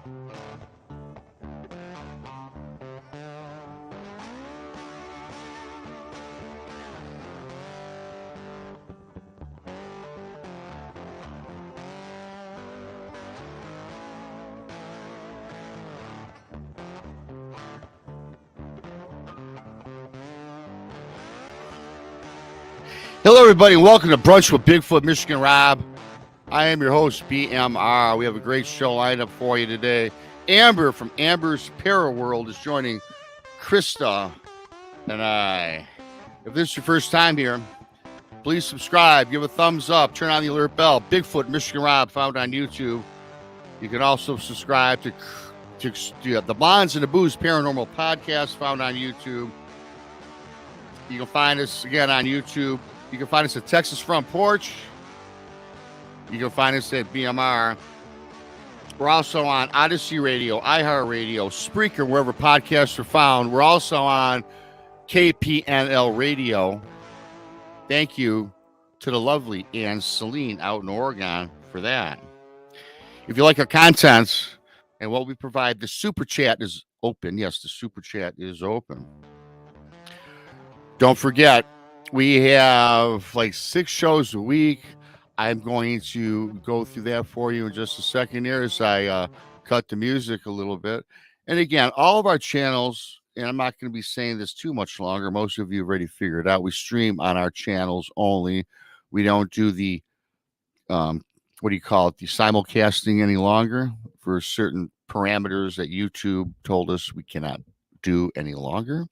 Hello, everybody, and welcome to Brunch with Bigfoot, Michigan Rob. I am your host, BMR. We have a great show lined up for you today. Amber from Amber's ParaWorld is joining Krista and I. If this is your first time here, please subscribe, give a thumbs up, turn on the alert bell. Bigfoot, Michigan Rob, found on YouTube. You can also subscribe to the Bonds and the Booze Paranormal Podcast, found on YouTube. You can find us again on YouTube. You can find us at Texas Front Porch. You can find us at BMR. We're also on Odyssey Radio, iHeartRadio, Spreaker, wherever podcasts are found. We're also on KPNL Radio. Thank you to the lovely Selene out in Oregon for that. If you like our content and what we provide, the Super Chat is open. Yes, the Super Chat is open. Don't forget, we have like 6 shows a week. I'm going to go through that for you in just a second here as I cut the music a little bit. And again, all of our channels, and I'm not going to be saying this too much longer. Most of you have already figured out. We stream on our channels only. We don't do the, the simulcasting any longer for certain parameters that YouTube told us we cannot do any longer.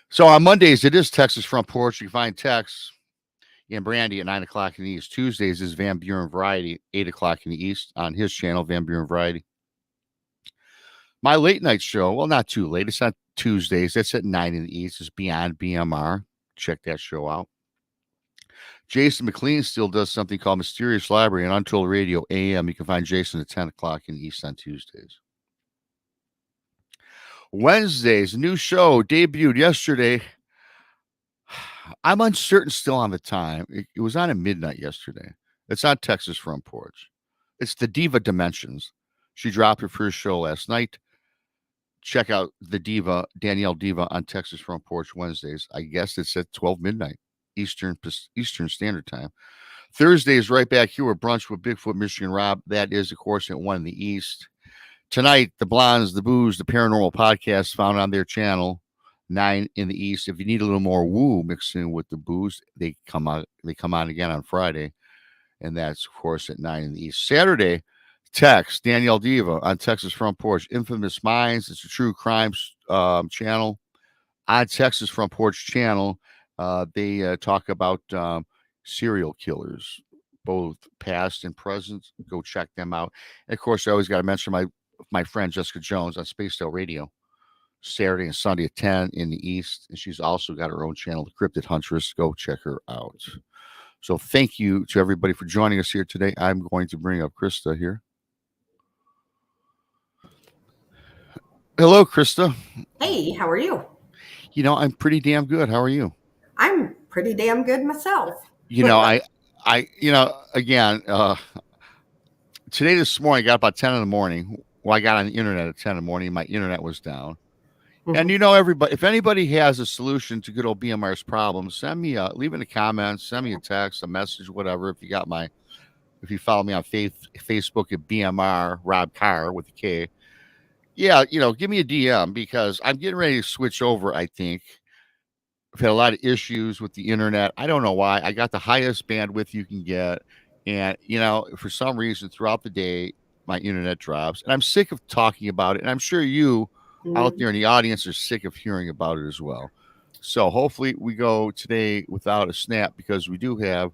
So on Mondays, it is Texas Front Porch. You can find Tex and Brandy at 9 o'clock in the East. Tuesdays is Van Buren Variety, 8 o'clock in the East on his channel, Van Buren Variety. My late night show, well, not too late. It's not Tuesdays. That's at 9 in the East. It's Beyond BMR. Check that show out. Jason McLean still does something called Mysterious Library on Untold Radio AM. You can find Jason at 10 o'clock in the East on Tuesdays. Wednesdays, new show debuted yesterday. I'm uncertain still on the time. It was on at midnight yesterday. It's on Texas Front Porch. It's the Diva Dimensions. She dropped her first show last night. Check out the Diva, Danielle Diva, on Texas Front Porch Wednesdays. I guess it's at 12 midnight Eastern Standard Time. Thursdays, right back here with Brunch with Bigfoot, Michigan Rob. That is, of course, at 1 in the East. Tonight, the Blondes, the Booze, the Paranormal Podcast found on their channel, 9 in the East. If you need a little more woo mixed in with the booze, they come on again on Friday, and that's, of course, at 9 in the East. Saturday, Tex, Danielle Diva on Texas Front Porch, Infamous Minds. It's a true crime channel on Texas Front Porch channel. They talk about serial killers, both past and present. Go check them out. And of course, I always got to mention my friend Jessica Jones on Spacedale Radio, Saturday and Sunday at 10 in the East. And she's also got her own channel, the Cryptid Huntress. Go check her out. So thank you to everybody for joining us here today. I'm going to bring up Krista here. Hello, Krista. Hey, how are you? You know, I'm pretty damn good. How are you? I'm pretty damn good myself. You know, today, this morning, I got about 10 in the morning. Well, I got on the internet at 10 in the morning. My internet was down. Mm-hmm. And, everybody, if anybody has a solution to good old BMR's problems, send me leave in the comments, send me a text, a message, whatever. If you follow me on Facebook at BMR, Rob Carr with a K. Yeah, give me a DM because I'm getting ready to switch over, I think. I've had a lot of issues with the internet. I don't know why. I got the highest bandwidth you can get. And, for some reason throughout the day, my internet drops. And I'm sick of talking about it. And I'm sure you out there in the audience are sick of hearing about it as well. So hopefully we go today without a snap because we do have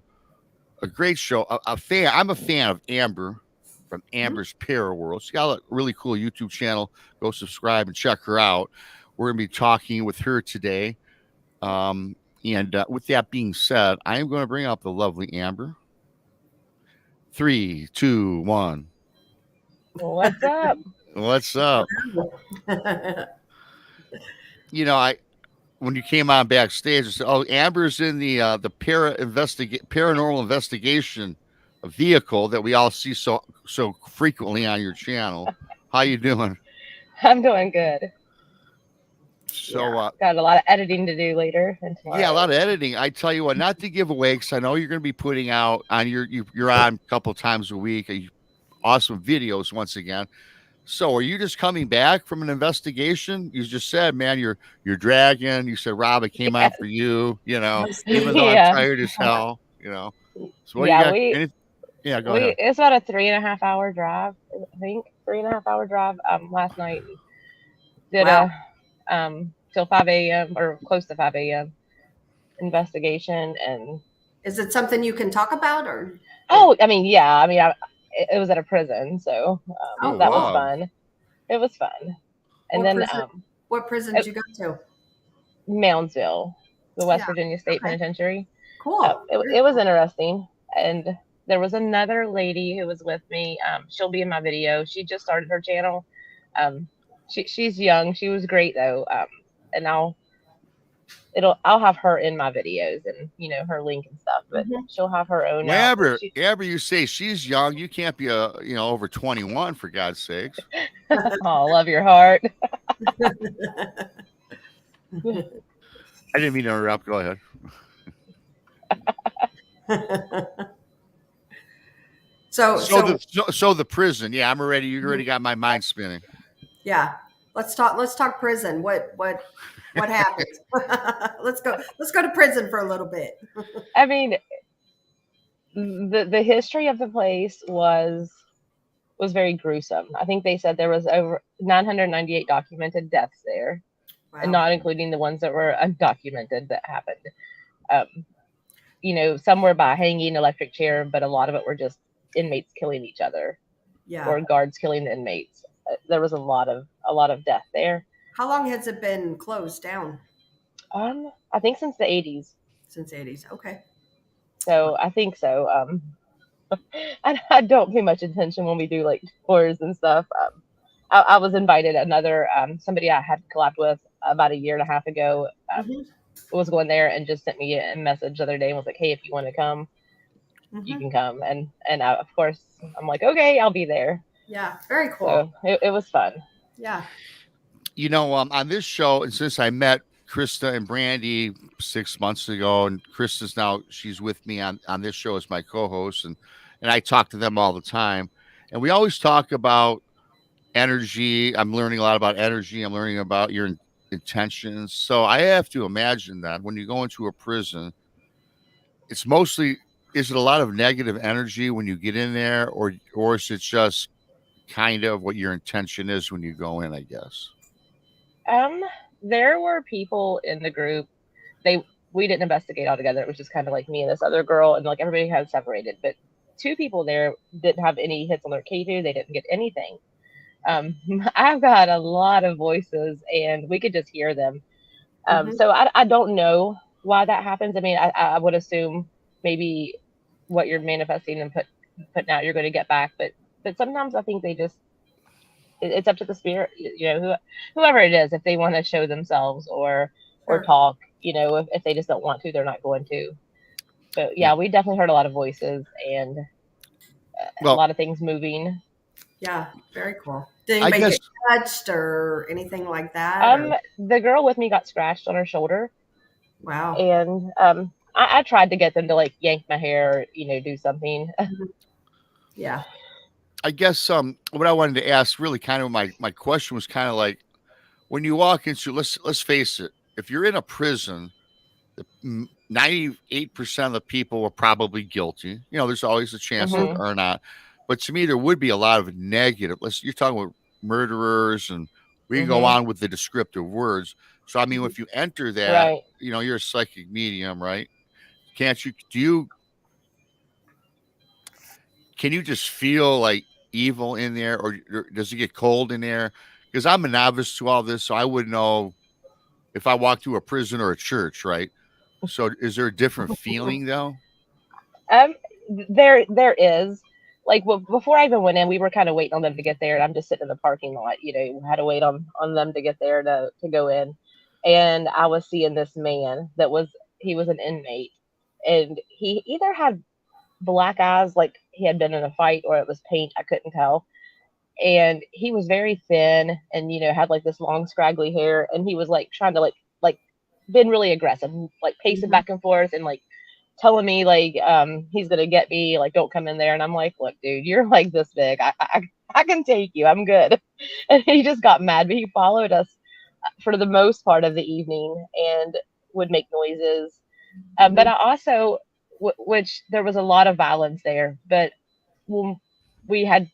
a great show. I'm a fan of Amber from Amber's ParaWorld. She's got a really cool YouTube channel. Go subscribe and check her out. We're going to be talking with her today. And with that being said, I am going to bring up the lovely Amber. 3, 2, 1. What's up? What's up? When you came on backstage, I said, "Oh, Amber's in the paranormal investigation vehicle that we all see so frequently on your channel. How you doing? I'm doing good. So Got a lot of editing to do later and tomorrow. yeah, a lot of editing. I tell you what, not to give away, because I know you're going to be putting out on you're on a couple times a week, awesome videos once again. So are you just coming back from an investigation? You just said, man, you're dragging. You said, Rob, it came out for you, even though I'm tired as hell, So what you got? Yeah, go ahead. It's about a 3.5 hour drive, I think. 3.5 hour drive. Last night did till 5 a.m. or close to 5 a.m. investigation. And is it something you can talk about, or? Oh, I mean, yeah. I mean, it was at a prison, so that was fun. It was fun. And what prison did you go to? Moundsville, the West Virginia State Penitentiary. Cool. It was interesting. And there was another lady who was with me. She'll be in my video. She just started her channel. She's young. She was great though. And I'll have her in my videos and her link and stuff. But she'll have her own. Amber, you say she's young. You can't be over 21 for God's sakes. Oh, love your heart. I didn't mean to interrupt. Go ahead. So the prison. Yeah, I'm already. You already got my mind spinning. Yeah, let's talk prison. What happened? Let's go to prison for a little bit. I mean, the history of the place was very gruesome. I think they said there was over 998 documented deaths there, and not including the ones that were undocumented that happened. Some were by hanging, electric chair, but a lot of it were just inmates killing each other, or guards killing the inmates. There was a lot of death there. How long has it been closed down? I think since the 80s. Since the 80s, okay. So I think so. I don't pay much attention when we do like tours and stuff. I was invited. Another somebody I had collabed with about 1.5 years ago was going there and just sent me a message the other day and was like, "Hey, if you want to come, you can come." And of course I'm like, "Okay, I'll be there." Yeah, very cool. So it was fun. Yeah. On this show, and since I met Krista and Brandy 6 months ago, and Krista's now, she's with me on this show as my co-host, and I talk to them all the time, and we always talk about energy. I'm learning a lot about energy. I'm learning about your intentions. So I have to imagine that when you go into a prison, is it a lot of negative energy when you get in there, or is it just kind of what your intention is when you go in, I guess? There were people in the group. We didn't investigate all together. It was just kind of like me and this other girl, and like everybody had separated. But 2 people there didn't have any hits on their K2. They didn't get anything. I've got a lot of voices, and we could just hear them. So I don't know why that happens. I mean, I would assume maybe what you're manifesting and putting out, you're going to get back. But sometimes I think they just, it's up to the spirit, whoever it is, if they want to show themselves or talk, if they just don't want to, they're not going to. But yeah, we definitely heard a lot of voices and a lot of things moving. Yeah, very cool. Did anybody get touched or anything like that? The girl with me got scratched on her shoulder. Wow. And I tried to get them to like yank my hair, or, do something. Yeah. I guess what I wanted to ask, really kind of my question was kind of like, when you walk into, let's face it, if you're in a prison, 98% of the people are probably guilty. There's always a chance they are not. But to me, there would be a lot of negative. You're talking about murderers, and we can go on with the descriptive words. So, I mean, if you enter that, you're a psychic medium, right? Can you just feel like evil in there, or does it get cold in there? Because I'm a novice to all this, so I wouldn't know if I walk through a prison or a church, right? So is there a different feeling though? There is. Like before I even went in, we were kind of waiting on them to get there, and I'm just sitting in the parking lot. Had to wait on them to get there to go in, and I was seeing this man he was an inmate, and he either had black eyes, like he had been in a fight or it was paint. I couldn't tell. And he was very thin and, had like this long scraggly hair. And he was like trying to like been really aggressive, like pacing back and forth and like telling me like, he's going to get me, like, don't come in there. And I'm like, look, dude, you're like this big. I can take you. I'm good. And he just got mad, but he followed us for the most part of the evening and would make noises. But I also, which there was a lot of violence there, but when we had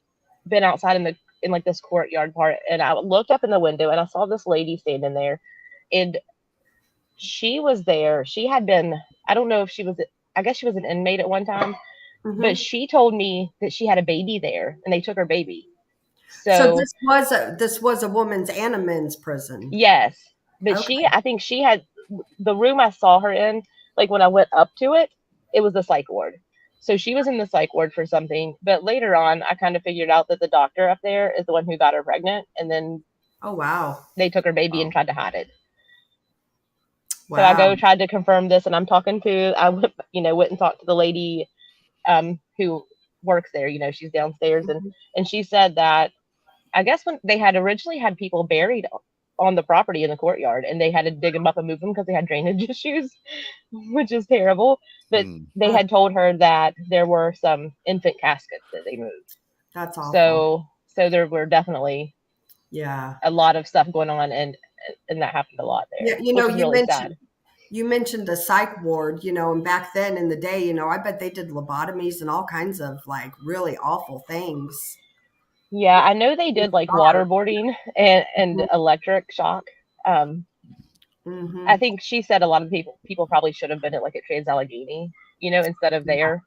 been outside in like this courtyard part, and I looked up in the window and I saw this lady standing there, and she was there. She had been, I don't know if she was, I guess she was an inmate at one time, but she told me that she had a baby there and they took her baby. So this was a woman's and a men's prison. Yes. But I think she had the room I saw her in, like when I went up to it, it was the psych ward. So she was in the psych ward for something, but later on I kind of figured out that the doctor up there is the one who got her pregnant, and then they took her baby and tried to hide it. Wow. So I tried to confirm this, and I'm talking to, I went and talked to the lady who works there, she's downstairs, and she said that I guess when they had originally had people buried on the property in the courtyard, and they had to dig them up and move them because they had drainage issues, which is terrible. But they had told her that there were some infant caskets that they moved. That's awful. So there were definitely a lot of stuff going on, and that happened a lot there. Yeah, you mentioned the psych ward, and back then in the day, I bet they did lobotomies and all kinds of like really awful things. Yeah, I know they did like waterboarding and electric shock. I think she said a lot of people probably should have been at like a Trans Allegheny, instead of there.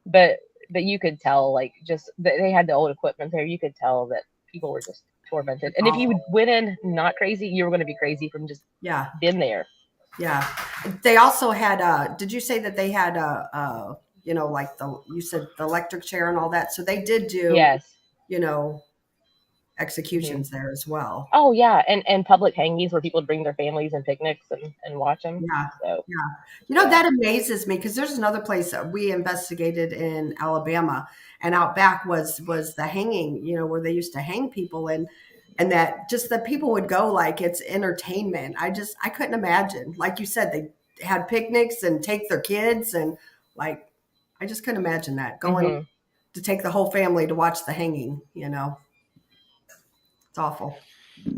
But you could tell, like, just they had the old equipment there. You could tell that people were just tormented. And if you went in not crazy, you were going to be crazy from just being there. Yeah. They also had did you say that they had like you said the electric chair and all that? So they did do executions there as well. Oh yeah, and public hangings where people would bring their families and picnics and watch them. That amazes me, because there's another place that we investigated in Alabama, and out back was the hanging, where they used to hang people, and that just that people would go like it's entertainment. I couldn't imagine. Like you said, they had picnics and take their kids, and like I just couldn't imagine that going to take the whole family to watch the hanging. It's awful.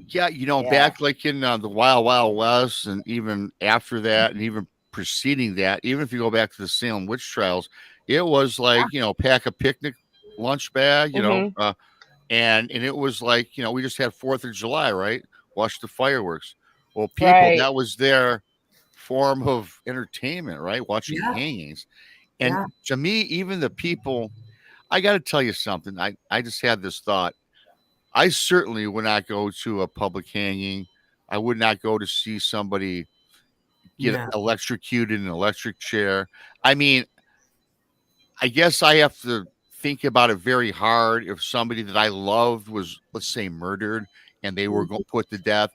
Yeah, back like in the Wild Wild West, and even after that, and even preceding that, even if you go back to the Salem witch trials, it was like pack a picnic lunch bag, and it was like we just had 4th of July, right? Watch the fireworks. Well, people that was their form of entertainment, right? Watching hangings, and to me, even the people, I got to tell you something. I just had this thought. I certainly would not go to a public hanging. I would not go to see somebody get electrocuted in an electric chair. I mean, I guess I have to think about it very hard. If somebody that I loved was, let's say, murdered and they were going to put to death,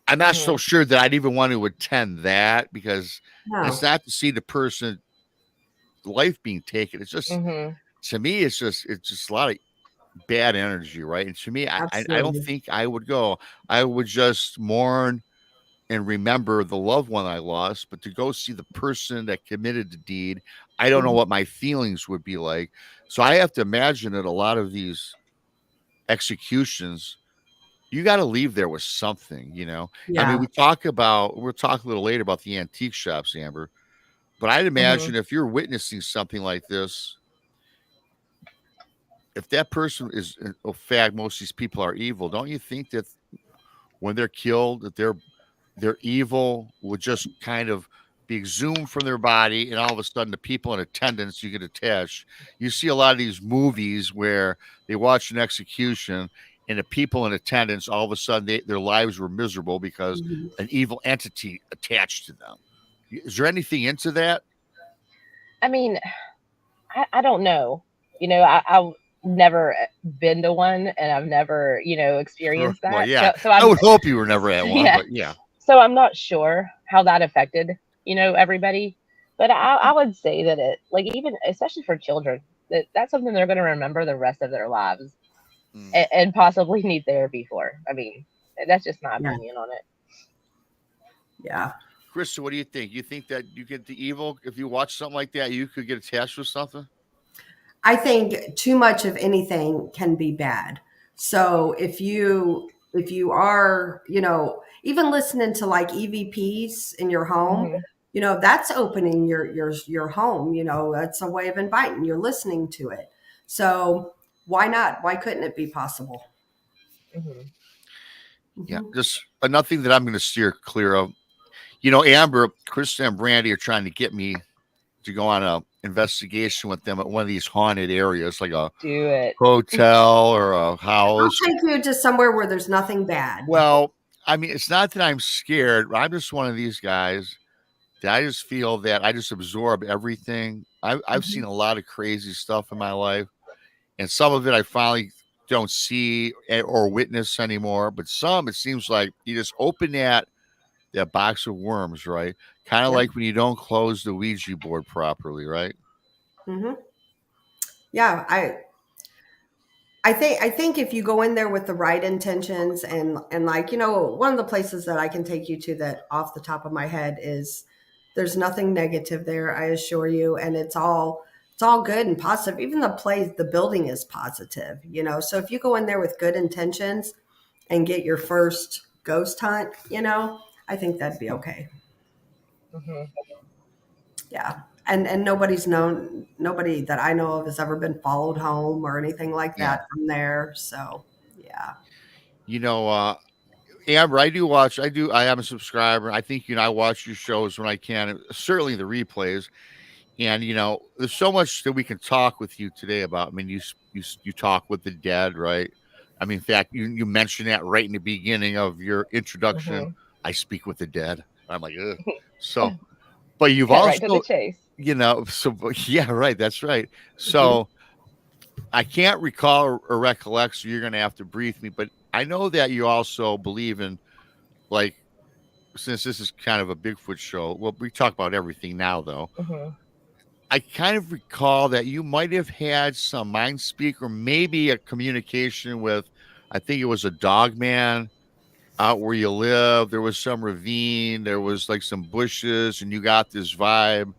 I'm not so sure that I'd even want to attend that, because it's not to see the person's life being taken. It's just, to me, it's just a lot of bad energy, right? And to me, I don't think I would go. I would just mourn and remember the loved one I lost, but to go see the person that committed the deed, I don't know what my feelings would be like. So I have to imagine that a lot of these executions, you got to leave there with something, I mean, we'll talk a little later about the antique shops, Amber, but I'd imagine if you're witnessing something like this, if that person is, in fact, most of these people are evil, don't you think that when they're killed, that their evil would just kind of be exhumed from their body, and all of a sudden the people in attendance, you get attached. You see a lot of these movies where they watch an execution and the people in attendance, all of a sudden their lives were miserable because an evil entity attached to them. Is there anything into that? I mean, I don't know. I've never been to one, and I've never, experienced that. Well, yeah. So I would hope you were never at one, but yeah. So I'm not sure how that affected, everybody. But I would say that it, like, even especially for children, that's something they're going to remember the rest of their lives, Mm. and possibly need therapy for. I mean, that's just my Yeah. opinion on it. Yeah. Krista, what do you think? You think that you get the evil if you watch something like that? You could get attached with something. I think too much of anything can be bad. So if you are, even listening to like EVPs in your home, Mm-hmm. that's opening your home. It's a way of inviting. You're listening to it. So why not? Why couldn't it be possible? Mm-hmm. Yeah, Mhm. just another thing that I'm going to steer clear of. Amber, Krista, and Brandy are trying to get me to go on a investigation with them at one of these haunted areas, like a Do it. hotel or a I'll house. take you to somewhere where there's nothing bad. Well, I mean, it's not that I'm scared. I'm just one of these guys that I just feel that I just absorb everything. I've seen Mhm. a lot of crazy stuff in my life, and some of it I finally don't see or witness anymore. But some, it seems like you just open that box of worms, right? Kind of Yeah. like when you don't close the Ouija board properly, right? Hmm. Yeah. I think if you go in there with the right intentions and like, one of the places that I can take you to that off the top of my head is there's nothing negative there, I assure you. And it's all good and positive. Even the building is positive, So if you go in there with good intentions and get your first ghost hunt, I think that'd be okay. Mm-hmm. Yeah. And nobody that I know of has ever been followed home or anything like Yeah. that from there. So yeah. You know, Amber, I am a subscriber. I think, I watch your shows when I can, certainly the replays. And, there's so much that we can talk with you today about. I mean, you talk with the dead, right? I mean, in fact, you mentioned that right in the beginning of your introduction. Mm-hmm. I speak with the dead. I'm like, ugh. So, but you've Cut right to the also, chase. yeah, right. That's right. Mhm. So I can't recall or recollect, so you're going to have to brief me, but I know that you also believe in, like, since this is kind of a Bigfoot show, well, we talk about everything now, though. Mm-hmm. I kind of recall that you might have had some mind speak or maybe a communication with, I think it was a dog man out where you live. There was some ravine, there was like some bushes, and you got this vibe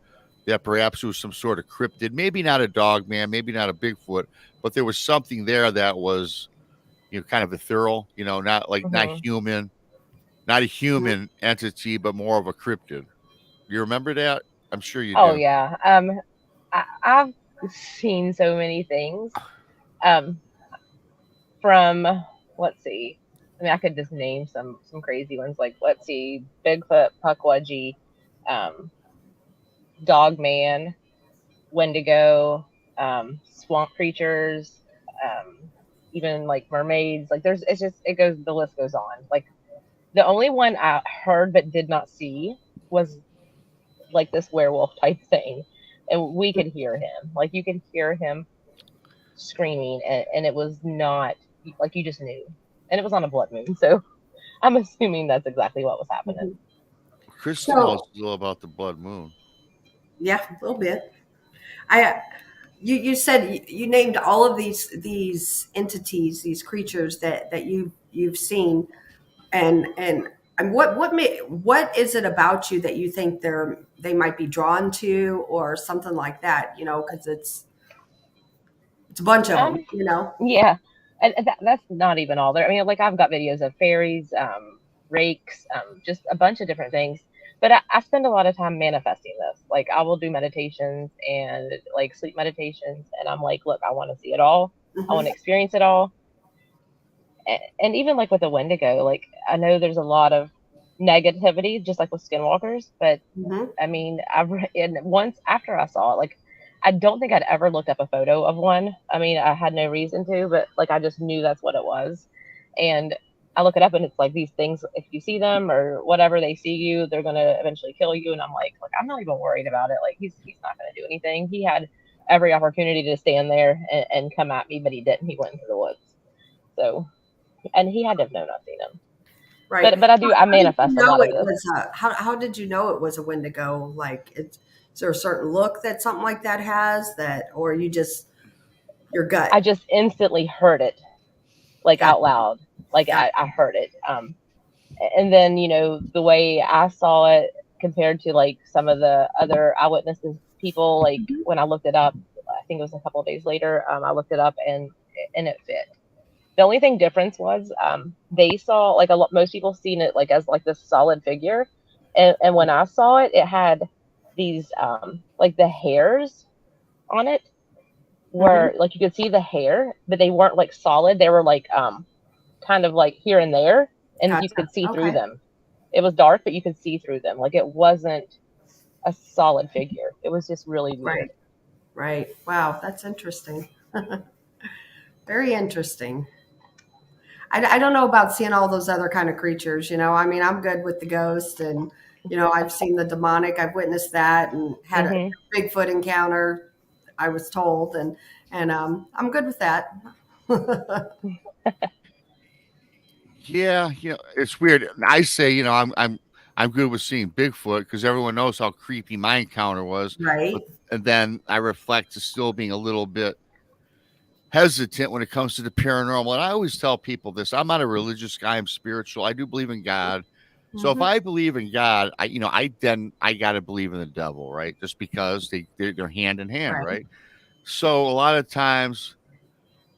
that perhaps it was some sort of cryptid, maybe not a dog man, maybe not a Bigfoot, but there was something there that was, kind of ethereal, not Mm-hmm. human, not a Mhm. human entity, but more of a cryptid. You remember that? I'm sure you Oh do. yeah. I've seen so many things. Um, from let's see. I mean, I could just name some crazy ones. Like, let's see, Bigfoot, Pukwudgie, um, Dog Man, Wendigo, swamp creatures, um, even like mermaids. Like, it goes, the list goes on. Like, the only one I heard but did not see was like this werewolf type thing, and we could hear him. Like, you could hear him screaming, and it was not like, you just knew, and it was on a blood moon, so I'm assuming that's exactly what was happening. Mhm. Kristen knows So all about the blood moon. yeah, a little bit. I you said you named all of these entities, these creatures that you've seen, and what is it about you that you think they might be drawn to or something like that? Because it's a bunch of them. um yeah, and that's not even all there. I mean, like, I've got videos of fairies, rakes, just a bunch of different things. But I spend a lot of time manifesting this. Like, I will do meditations and like sleep meditations, and I'm like, look, I want to see it all. I want to Hmm. experience it all. And even like with the Wendigo, like, I know there's a lot of negativity, just like with skinwalkers. But Hmm. I mean, and once after I saw it, like, I don't think I'd ever looked up a photo of one. I mean, I had no reason to, but like, I just knew that's what it was. And I look it up, and it's like, these things, if you see them or whatever, they see you, they're gonna eventually kill you. And I'm like, look, I'm not even worried about it. Like, he's not gonna do anything. He had every opportunity to stand there and come at me, but he didn't. He went into the woods. So, and he had to have known I've seen him. Right. But I How did you manifest a know lot of it this. was how did you know it was a Wendigo? Like, is there a certain look that something like that has, that, or you just Your gut. I just instantly heard it, like Got, out loud, like got. I heard it. And then the way I saw it compared to like some of the other eyewitnesses people, like Mhm. when I looked it up, I think it was a couple of days later, I looked it up and it fit. The only thing difference was they saw like a lot. Most people seen it like as like this solid figure, and when I saw it, it had these like the hairs on it Mhm. were like you could see the hair, but they weren't like solid. They were like kind of like here and there, and you Gotcha. could see through Okay. them. It was dark, but you could see through them. Like it wasn't a solid figure. It was just really weird. Right. Right. Wow. That's interesting. Very interesting. I don't know about seeing all those other kind of creatures. I mean, I'm good with the ghost, and I've seen the demonic. I've witnessed that and had a Hmm. Bigfoot encounter. I was told, and I'm good with that. Yeah, it's weird. I say, I'm good with seeing Bigfoot because everyone knows how creepy my encounter was. Right. But and then I reflect to still being a little bit hesitant when it comes to the paranormal. And I always tell people this: I'm not a religious guy. I'm spiritual. I do believe in God. So if Hmm. I believe in God, I got to believe in the devil, right? Just because they're hand in hand, Right. right? So a lot of times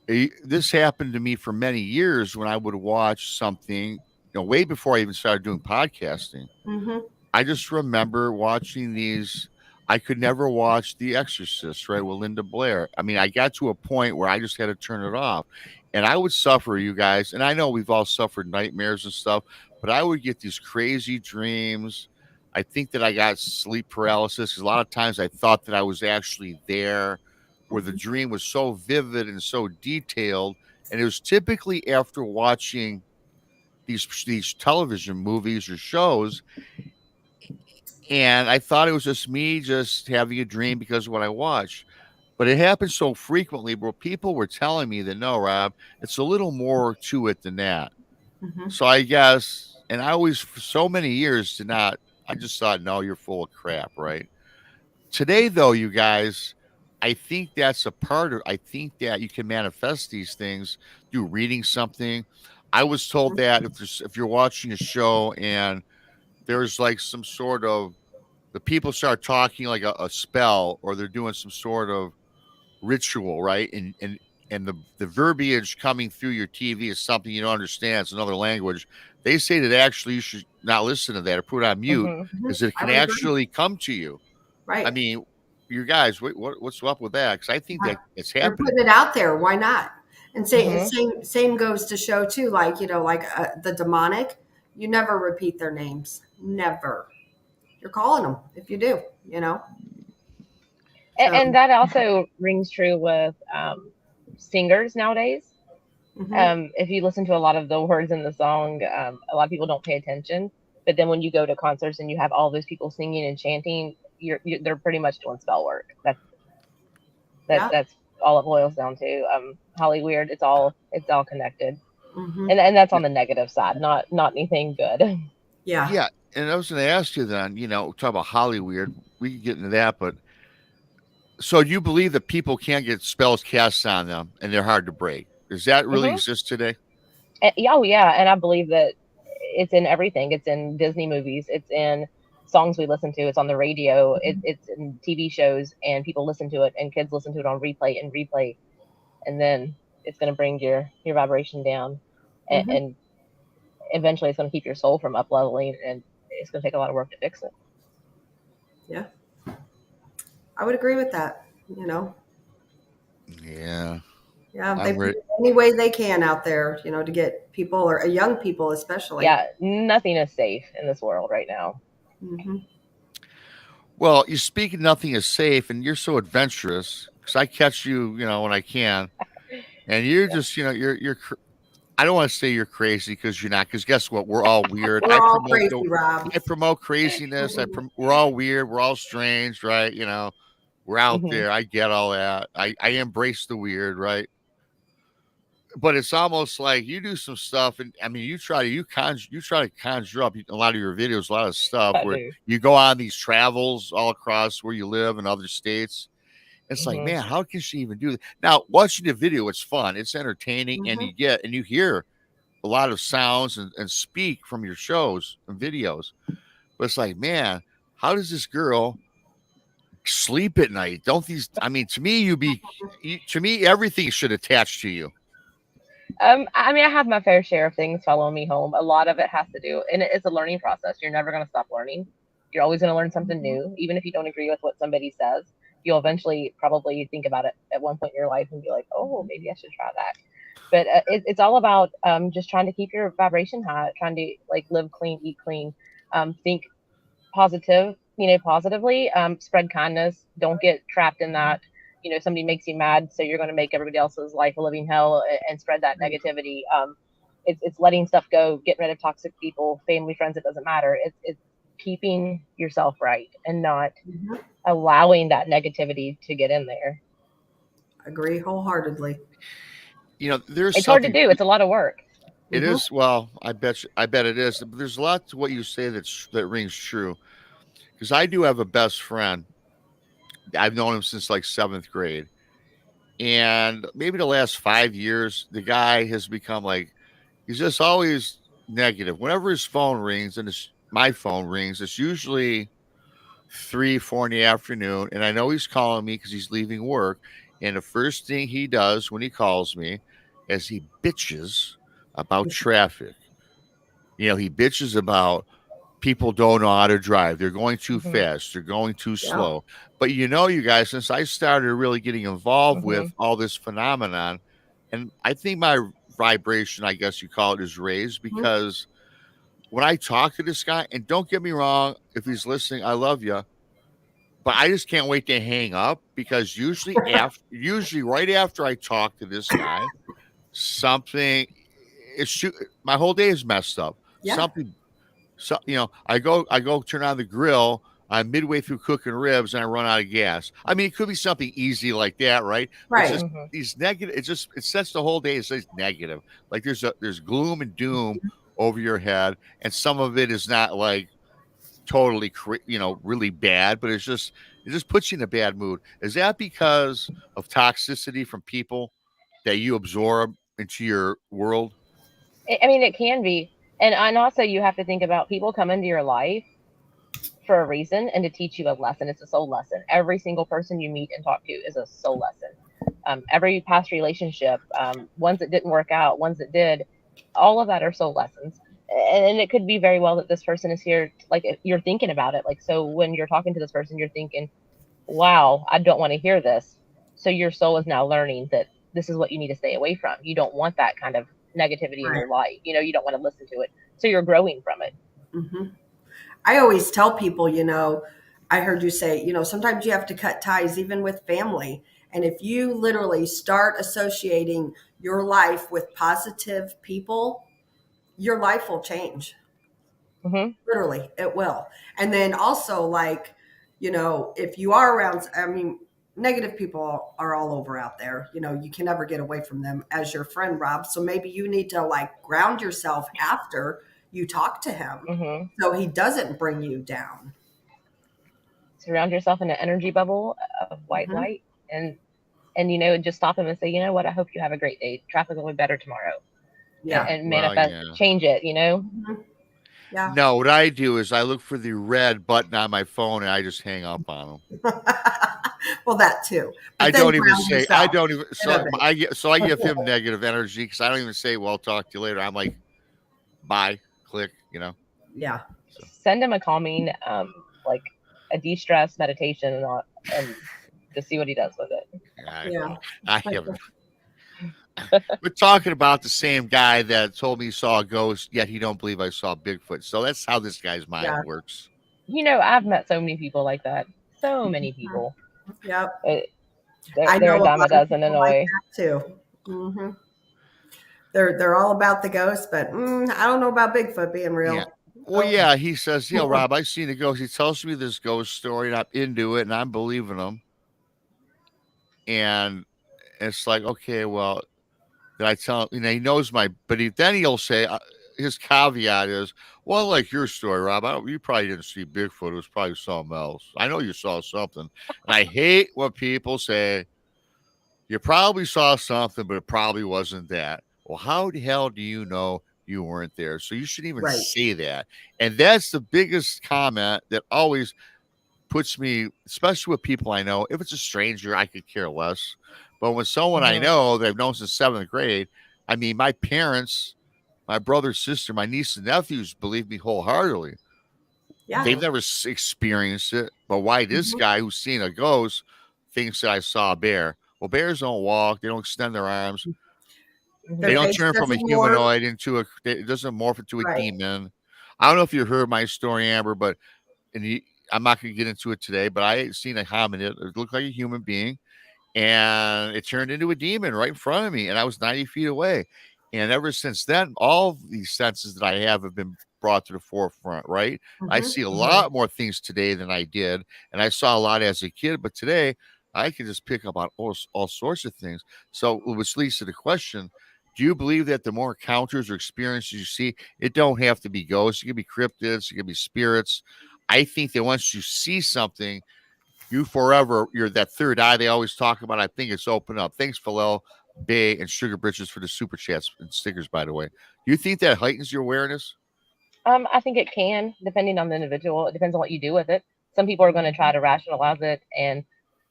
this happened to me for many years when I would watch something, way before I even started doing podcasting. Hmm. I just remember watching these. I could never watch The Exorcist, right, with Linda Blair. I mean, I got to a point where I just had to turn it off. And I would suffer, you guys. And I know we've all suffered nightmares and stuff, but I would get these crazy dreams. I think that I got sleep paralysis because a lot of times I thought that I was actually there, where the dream was so vivid and so detailed. And it was typically after watching these television movies or shows, and I thought it was just me just having a dream because of what I watched. But it happened so frequently where people were telling me that no, Rob, it's a little more to it than that. Hmm. So I guess, and I always, for so many years, did not, I just thought, no, you're full of crap, right? Today, though, you guys, I think that's a part of, I think that you can manifest these things through reading something. I was told that if you're watching a show and there's like some sort of the people start talking like a spell or they're doing some sort of ritual, right? And the verbiage coming through your TV is something you don't understand. It's another language. They say that actually you should not listen to that or put it on mute, Hmm. Hmm. is that it I can would agree. actually come to you. I Right. mean, you guys, what's up with that? Because I think Yeah. that it's They're happening. putting it out there. Why not? And Hmm. same goes to show too. Like like the demonic. You never repeat their names. Never. You're calling them if you do. So. And that also rings true with singers nowadays. Hmm. If you listen to a lot of the words in the song, a lot of people don't pay attention. But then when you go to concerts and you have all those people singing and chanting, they're pretty much doing spell work. Yeah. That's all it boils down to. Holly Weird. It's all connected, Hmm. and that's Yeah, on the negative side, not anything good. Yeah. yeah. And I was going to ask you then, talk about Hollyweird. We can get into that, but so you believe that people can't get spells cast on them and they're hard to break? Does that really Hmm. exist today? Oh yeah, and I believe that it's in everything. It's in Disney movies. It's in songs we listen to. It's on the radio. It's in TV shows, and people listen to it, and kids listen to it on replay and replay, and then it's going to bring your vibration down, Hmm. and eventually it's going to keep your soul from up leveling, and it's going to take a lot of work to fix it. Yeah. I would agree with that. You know. Yeah, Yeah. They I'm put ready. it any way they can out there. To get people or young people especially. Yeah, nothing is safe in this world right now. Hmm. Well, you speak of nothing is safe, and you're so adventurous because I catch you, when I can, and you're just, I don't want to say you're crazy because you're not. Because guess what? We're all weird. We're all crazy, Rob. I promote craziness. We're all weird. We're all strange, right? We're out Hmm. there. I get all that. I embrace the weird, right? But it's almost like you do some stuff, and I mean, you try to conjure up a lot of your videos, a lot of stuff I where do. you go on these travels all across where you live in other states, It's like, man, how can she even do that? Now, watching the video, it's fun, it's entertaining, and you hear a lot of sounds and speak from your shows and videos. But it's like, man, how does this girl sleep at night? Don't these? I mean, to me, to me, everything should attach to you. I mean, I have my fair share of things following me home. A lot of it has to do, and it's a learning process. You're never going to stop learning. You're always going to learn something new, even if you don't agree with what somebody says. You'll eventually probably think about it at one point in your life and be like, "Oh, maybe I should try that." But it's all about just trying to keep your vibration high, trying to like live clean, eat clean, think positively, spread kindness. Don't get trapped in that. Somebody makes you mad, so you're going to make everybody else's life a living hell and spread that negativity. It's letting stuff go, getting rid of toxic people, family, friends. It doesn't matter. It's keeping yourself right and not allowing that negativity to get in there. Agree wholeheartedly. There's it's hard to do. It's a lot of work. It is. Well, I bet it is. But there's a lot to what you say that rings true. Because I do have a best friend. I've known him since like 7th grade. And maybe the last 5 years, the guy has become like, he's just always negative. Whenever his phone rings and my phone rings, it's usually 3, 4 in the afternoon. And I know he's calling me because he's leaving work. And the first thing he does when he calls me is he bitches about traffic. He bitches about people don't know how to drive. They're going too fast. They're going too slow. But you guys, since I started really getting involved with all this phenomenon, and I think my vibration, I guess you call it, is raised because when I talk to this guy, and don't get me wrong, if he's listening, I love you, but I just can't wait to hang up because usually right after I talk to this guy, my whole day is messed up. Yeah. So I go turn on the grill. I'm midway through cooking ribs and I run out of gas. I mean, it could be something easy like that, right? Right. It's just these negative. It sets the whole day. It says negative. Like there's gloom and doom over your head, and some of it is not like totally really bad, but it just puts you in a bad mood. Is that because of toxicity from people that you absorb into your world? I mean, it can be. And also you have to think about people come into your life for a reason and to teach you a lesson. It's a soul lesson. Every single person you meet and talk to is a soul lesson. Every past relationship, ones that didn't work out, ones that did, all of that are soul lessons. And it could be very well that this person is here, like you're thinking about it. Like, so when you're talking to this person, you're thinking, wow, I don't want to hear this. So your soul is now learning that this is what you need to stay away from. You don't want that kind of negativity in your life. You don't want to listen to it. So you're growing from it. I always tell people, I heard you say, sometimes you have to cut ties even with family. And if you literally start associating your life with positive people, your life will change. Literally, it will. And then also, like, if you are around, I mean, negative people are all over out there. You can never get away from them, as your friend Rob. So maybe you need to like ground yourself after you talk to him so he doesn't bring you down. Surround yourself in an energy bubble of white light and just stop him and say, you know what, I hope you have a great day. Traffic will be better tomorrow. Yeah. And manifest, change it, Yeah. No, what I do is I look for the red button on my phone and I just hang up on them. Well, that too. But I don't even say, yourself. I don't even, so I give him negative energy because I don't even say, well, talk to you later. I'm like, bye, click, Yeah. So. Send him a calming, like a de-stress meditation and to see what he does with it. I haven't. We're talking about the same guy that told me he saw a ghost, yet he don't believe I saw Bigfoot. So that's how this guy's mind works. I've met so many people like that. So many people. Yep. They're a dime a dozen in a way. Too. They're all about the ghost, but I don't know about Bigfoot being real. Yeah. Well, yeah, he says, Rob, I've seen a ghost. He tells me this ghost story, and I'm into it, and I'm believing him. And it's like, okay, well, did I tell him? He knows then he'll say, his caveat is, well, like your story, Rob. You probably didn't see Bigfoot. It was probably something else. I know you saw something, and I hate when people say you probably saw something, but it probably wasn't that. Well, how the hell do you know you weren't there? So you shouldn't even Right. say that. And that's the biggest comment that always puts me, especially with people I know. If it's a stranger, I could care less. But when someone I know that I've known since seventh grade, I mean, my parents, my brother, sister, my niece, and nephews believe me wholeheartedly. Yeah. They've never experienced it. But why this guy who's seen a ghost thinks that I saw a bear? Well, bears don't walk, they don't extend their arms. They Their don't face turn from a doesn't morph. humanoid into a. It doesn't morph into a Right. demon. I don't know if you heard my story, Amber, but I'm not going to get into it today. But I seen a hominid. It looked like a human being, and it turned into a demon right in front of me, and I was 90 feet away. And ever since then, all of these senses that I have been brought to the forefront. Right, I see a lot more things today than I did, and I saw a lot as a kid. But today, I can just pick up on all sorts of things. So, which leads to the question: do you believe that the more encounters or experiences you see, it don't have to be ghosts? It can be cryptids, it can be spirits. I think that once you see something, you're that third eye they always talk about. I think it's open up. Thanks, Philel, Bay, and Sugar Britches for the super chats and stickers, by the way. Do you think that heightens your awareness? I think it can, depending on the individual. It depends on what you do with it. Some people are going to try to rationalize it, and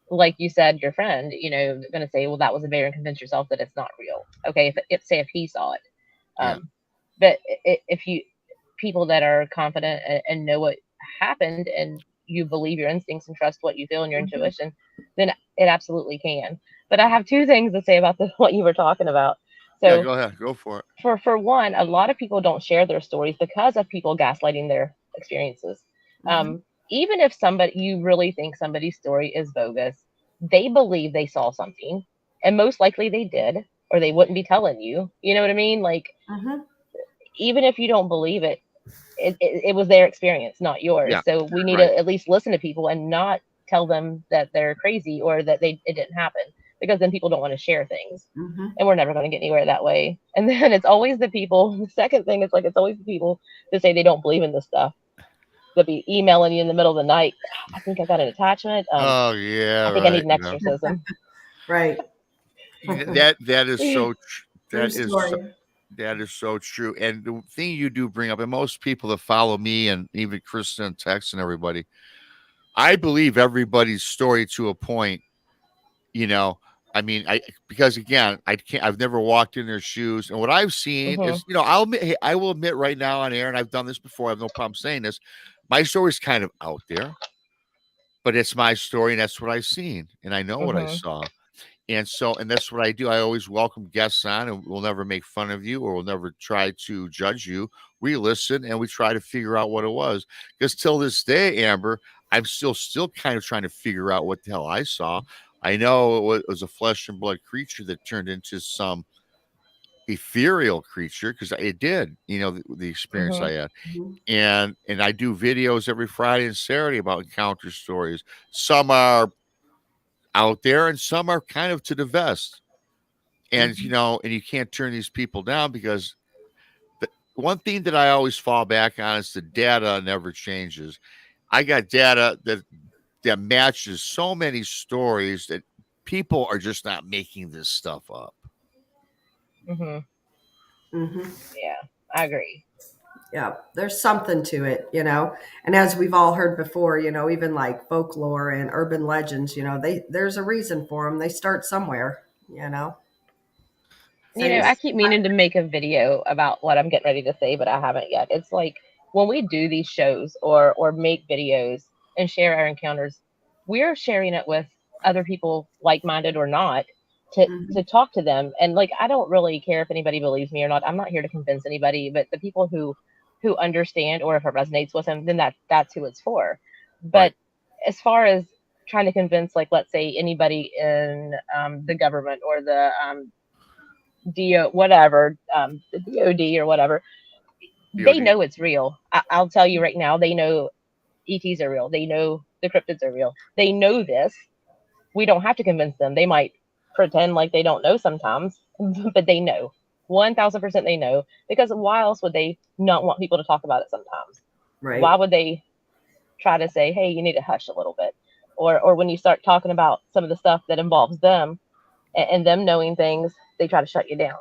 like you said, your friend, they're going to say, "Well, that was a bear," and convince yourself that it's not real. Okay, if he saw it, but if you people that are confident and know what happened, and you believe your instincts and trust what you feel and your intuition, then it absolutely can. But I have two things to say about what you were talking about. So, yeah, go ahead, go for it. For one, a lot of people don't share their stories because of people gaslighting their experiences. Even if you really think somebody's story is bogus, they believe they saw something, and most likely they did, or they wouldn't be telling you. You know what I mean? Like, even if you don't believe it, it was their experience, not yours. Yeah, So we need to at least listen to people and not tell them that they're crazy or that it didn't happen, because then people don't want to share things, and we're never going to get anywhere that way. And then it's always the people. The second thing is, like, it's always the people that say they don't believe in this stuff. They'll be emailing you in the middle of the night. I think I got an attachment. Oh yeah, I think I need an exorcism. Right. That is so. Story. That is so true. And the thing you do bring up, and most people that follow me and even Krista and Tex and everybody, I believe everybody's story to a point. I mean, because again, I've never walked in their shoes, and what I've seen is, I will admit right now on air, and I've done this before. I have no problem saying this. My story's kind of out there, but it's my story, and that's what I've seen, and I know what I saw. And that's what I do. I always welcome guests on, and we'll never make fun of you, or we'll never try to judge you. We listen and we try to figure out what it was. Because till this day, Amber, I'm still kind of trying to figure out what the hell I saw. I know it was a flesh and blood creature that turned into some ethereal creature, because it did. The experience I had, and I do videos every Friday and Saturday about encounter stories. Some are out there, and some are kind of to the vest. And and you can't turn these people down, because the one thing that I always fall back on is the data never changes. I got data that matches so many stories that people are just not making this stuff up. Yeah, I agree. Yeah, there's something to it, and as we've all heard before, even like folklore and urban legends, there's a reason for them. They start somewhere. I keep meaning to make a video about what I'm getting ready to say, but I haven't yet. It's like, when we do these shows or make videos and share our encounters, we're sharing it with other people, like-minded or not, to talk to them. And, like, I don't really care if anybody believes me or not. I'm not here to convince anybody, but the people who understand, or if it resonates with them, then that's who it's for. But as far as trying to convince, like, let's say anybody in the government or the whatever, the DOD or whatever, they know it's real. I'll tell you right now, they know ETs are real. They know the cryptids are real. They know this. We don't have to convince them. They might pretend like they don't know sometimes, but they know. 1000% they know, because why else would they not want people to talk about it sometimes? Why Right. would they try to say, hey, you need to hush a little bit? Or when you start talking about some of the stuff that involves them, and them knowing things, they try to shut you down,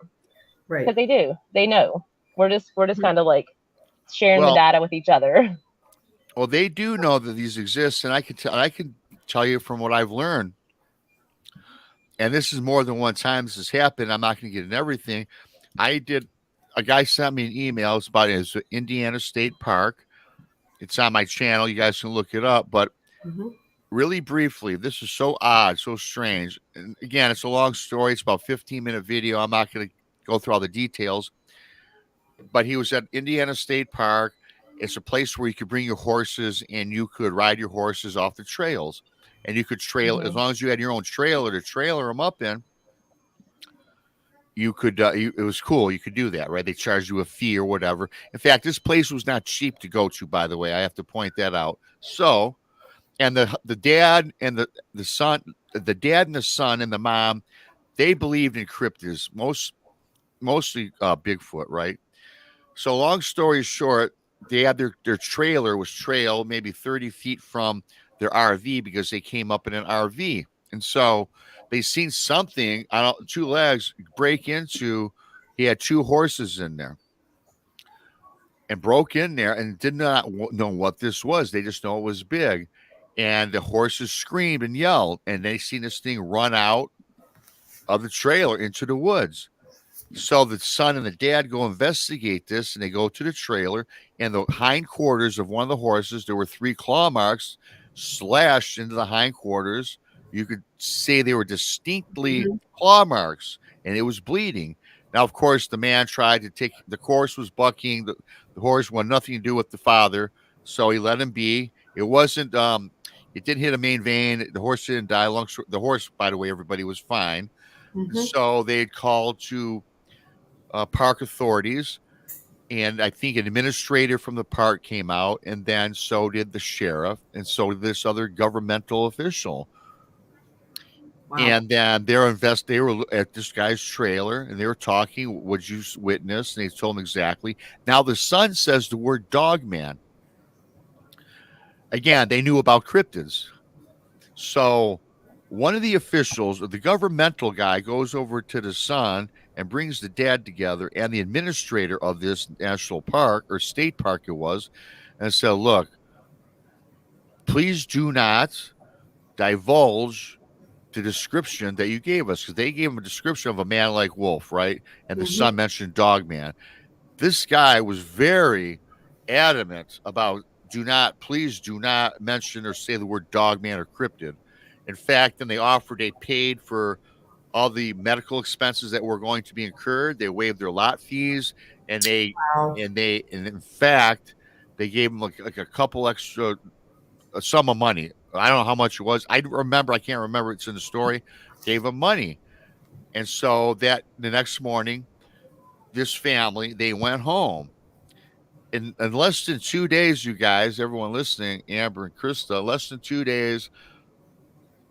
because Right. they do. They know. We're just Mhm. kind of like sharing the Well, data with each other. well, they do know that these exist, and I can tell you from what I've learned, and this is more than one time this has happened. I'm not going to get in everything. I did. A guy sent me an email. It's about his Indiana State Park. It's on my channel. You guys can look it up. But Mhm. really briefly, this is so odd, so strange. And again, it's a long story. It's about 15-minute video. I'm not going to go through all the details. But he was at Indiana State Park. It's a place where you could bring your horses and you could ride your horses off the trails. And you could trail as Hmm. long as you had your own trailer to trailer them up in. You could, it was cool. You could do that, right? They charged you a fee or whatever. In fact, this place was not cheap to go to, by the way. I have to point that out. So, and the dad and the son, the dad and the son and the mom, they believed in cryptids, mostly Bigfoot, right? So long story short, they had their trailer was trailed maybe 30 feet from their RV because they came up in an RV. And so they seen something on two legs break into, he had two horses in there and broke in there and did not know what this was. They just know it was big. And the horses screamed and yelled, and they seen this thing run out of the trailer into the woods. So the son and the dad go investigate this, and they go to the trailer, and the hindquarters of one of the horses, there were three claw marks slashed into the hindquarters. You could say they were distinctly Mhm. claw marks, and it was bleeding. Now, of course, the man tried to take the horse was bucking. The horse wanted nothing to do with the father, so he let him be. It wasn't. It didn't hit a main vein. The horse didn't die. The horse, by the way, everybody was fine. Mhm. So they had called to park authorities, and I think an administrator from the park came out, and then so did the sheriff, and so did this other governmental official. Wow. And then they were at this guy's trailer, and they were talking. Would you witness? And they told him exactly. Now the son says the word "dog man." Again, they knew about cryptids. So one of the officials, or the governmental guy, goes over to the son and brings the dad together and the administrator of this national park or state park it was, and said, "Look, please do not divulge the description that you gave us," because they gave him a description of a man like wolf, right? And the Mhm. son mentioned dog man. This guy was very adamant about please do not mention or say the word dog man or cryptid. In fact, then they offered, they paid for all the medical expenses that were going to be incurred. They waived their lot fees, and Wow. and in fact, they gave them like a couple extra a sum of money. I don't know how much it was. I can't remember. It's in the story. Gave them money, and so that the next morning, this family they went home. In less than 2 days, you guys, everyone listening, Amber and Krista, less than 2 days,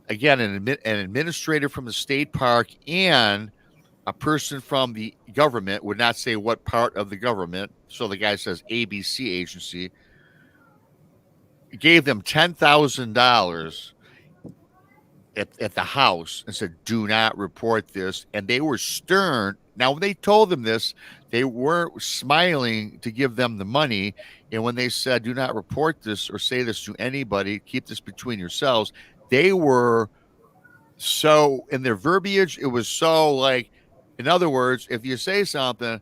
again, an administrator from the state park and a person from the government, would not say what part of the government. So the guy says ABC agency, gave them $10,000 at the house and said, "Do not report this." And they were stern. Now, when they told them this, they were smiling to give them the money. And when they said, "Do not report this or say this to anybody, keep this between yourselves," they were so, in their verbiage, it was so like, in other words, if you say something,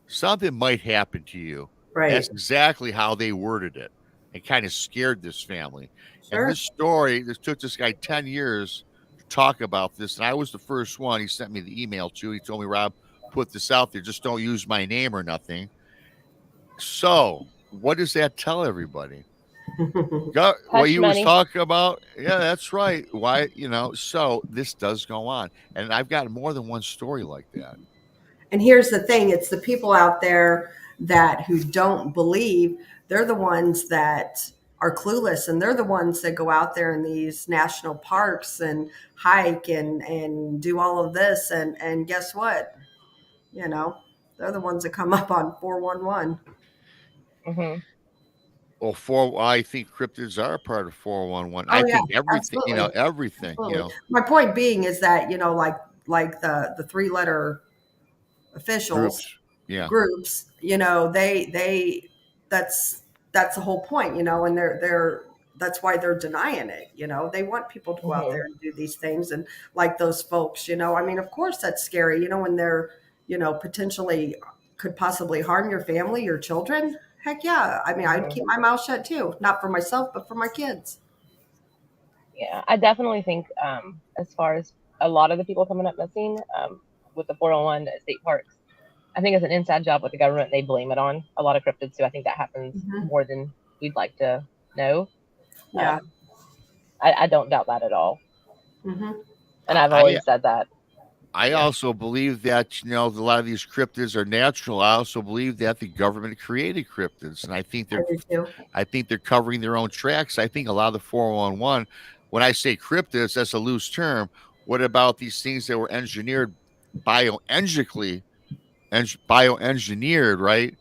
something might happen to you. That's Right. exactly how they worded it, and kind of scared this family. And Sure. this story, this took this guy 10 years to talk about this. And I was the first one. He sent me the email too. He told me, "Rob, put this out there. Just don't use my name or nothing." So, what does that tell everybody? What Hush he was money. talking about, yeah, that's right. Why, so this does go on. And I've got more than one story like that. And here's the thing, it's the people out there that who don't believe, they're the ones that are clueless, and they're the ones that go out there in these national parks and hike and do all of this, and guess what? You know. They're the ones that come up on 411. Hmm. Well, I think cryptids are a part of 411. Oh I yeah, think everything, absolutely, everything, absolutely. My point being is that like the 3-letter officials groups. Yeah. groups, they that's that's the whole point, and they're that's why they're denying it. They want people to go out Hmm. there and do these things, and like those folks, I mean, of course that's scary, when they're, potentially could possibly harm your family, your children. Heck yeah. I mean, I'd Hmm. keep my mouth shut too, not for myself, but for my kids. Yeah, I definitely think as far as a lot of the people coming up missing with the 401 state parks, I think it's an inside job with the government. They blame it on a lot of cryptids too. I think that happens Hmm. more than we'd like to know. Yeah. I don't doubt that at all, Hmm. and I've I always said that. I Yeah. also believe that a lot of these cryptids are natural. I also believe that the government created cryptids, and I do too. I think they're covering their own tracks. I think a lot of the 411, when I say cryptids, that's a loose term. What about these things that were engineered bioengineerically and bioengineered, right?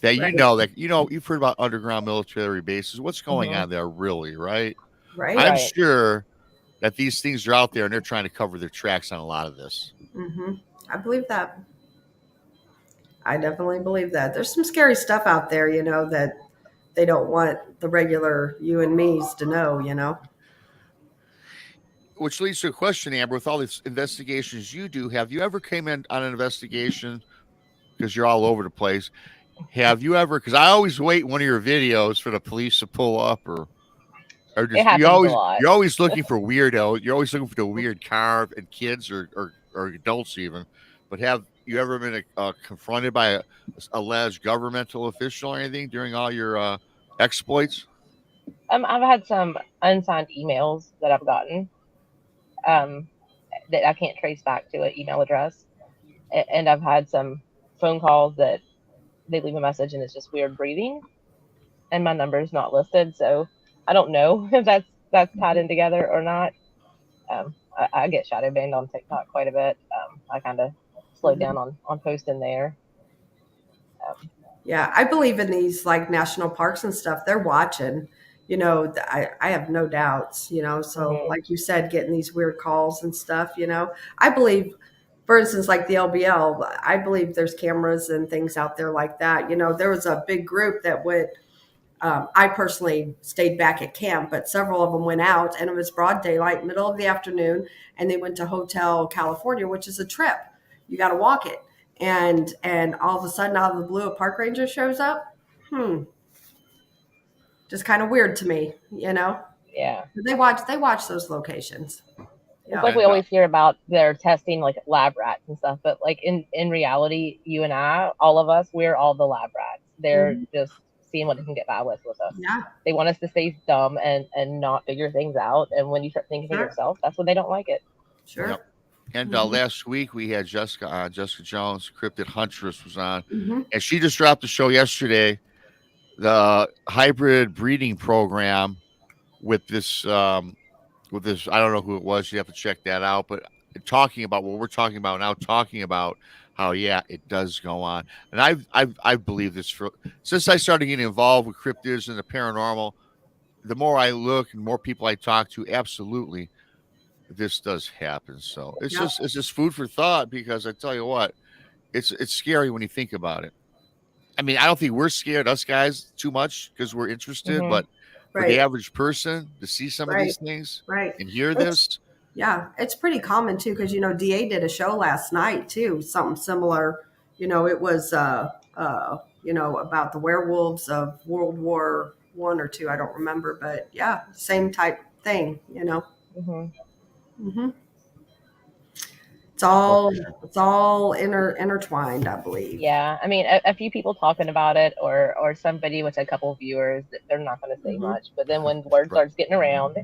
That Right. you've heard about underground military bases. What's going Hmm. on there, really, right? Right. I'm Right. sure that these things are out there and they're trying to cover their tracks on a lot of this. Hmm. I believe that. I definitely believe that. There's some scary stuff out there, that they don't want the regular you and me's to know. Which leads to a question, Amber. With all these investigations you do, have you ever came in on an investigation because you're all over the place? Have you ever? Because I always wait one of your videos for the police to pull up, or It just happens a lot. you're always looking for weirdo. You're always looking for the weird car and kids or adults even. But have you ever been confronted by a alleged governmental official or anything during all your exploits? I've had some unsigned emails that I've gotten um, that I can't trace back to an email address, and I've had some phone calls that they leave a message and it's just weird breathing, and my number is not listed. So I don't know if that's tied in together or not. I get shadow banned on TikTok quite a bit. I kind of slowed Hmm. down on posting there. Um, Yeah, I believe in these like national parks and stuff. They're watching. I have no doubts. So mhm. like you said, getting these weird calls and stuff. I believe, for instance, like the LBL. I believe there's cameras and things out there like that. There was a big group that went. I personally stayed back at camp, but several of them went out, and it was broad daylight, middle of the afternoon, and they went to Hotel California, which is a trip. You got to walk it, and all of a sudden, out of the blue, a park ranger shows up. Just kind of weird to me. Yeah. They watch those locations. It's Yeah. like we And always hear about they're testing like lab rats and stuff, but like in reality, you and I, all of us, we're all the lab rats. They're Mhm. just seeing what they can get by with us. Yeah. They want us to stay dumb and not figure things out. And when you start thinking for Sure. yourself, that's when they don't like it. yep. Sure. And Hmm. last week we had Jessica Jones, Cryptid Huntress, was on, Hmm. and she just dropped the show yesterday. The hybrid breeding program with this I don't know who it was. You have to check that out. But talking about what we're talking about now, talking about how it does go on, and I've believed this for since I started getting involved with cryptids and the paranormal. The more I look and more people I talk to, absolutely this does happen. So Yep. it's just food for thought because I tell you what, it's scary when you think about it. I mean, I don't think we're scared, us guys, too much because we're interested, Hmm. but for the Right. average person to see some of Right. these things Right. and hear It's this, Yeah, it's pretty common too because DA did a show last night too, something similar. It was about the werewolves of World War I or II. I don't remember, but yeah, same type thing. Hmm. Hmm. It's oh, all for sure. it's all intertwined, I believe. Yeah, I mean, a few people talking about it, or somebody with a couple of viewers, they're not going to say Hmm. much. But then when word Right. starts getting around,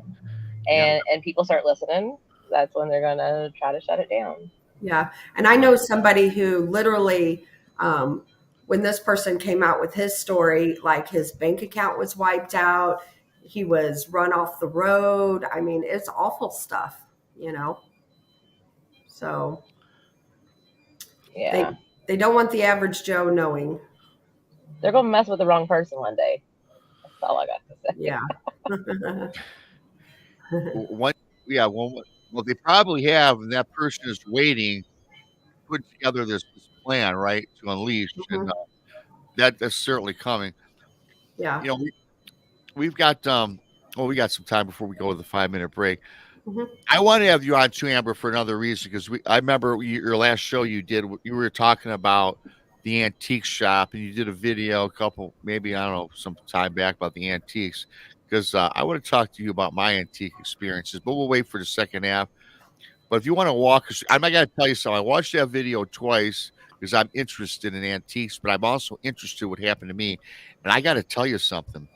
Yeah. and people start listening, that's when they're going to try to shut it down. Yeah, and I know somebody who literally, um, when this person came out with his story, like his bank account was wiped out, he was run off the road. I mean, it's awful stuff. So Yeah. they They don't want the average Joe knowing. They're gonna mess with the wrong person one day. That's all I got to say. Yeah. One, yeah, well, they probably have, and that person is waiting, put together this plan, right, to unleash, and Mhm. that's certainly coming. Yeah. You know, we've got well, we got some time before we go to the 5-minute break. Mhm. I want to have you on too, Amber, for another reason because I remember your last show you did. You were talking about the antique shop, and you did a video a couple, maybe I don't know, some time back about the antiques. Because I want to talk to you about my antique experiences, but we'll wait for the second half. But if you want to walk us, I'm not going to tell you something. I watched that video twice because I'm interested in antiques, but I'm also interested in what happened to me. And I got to tell you something.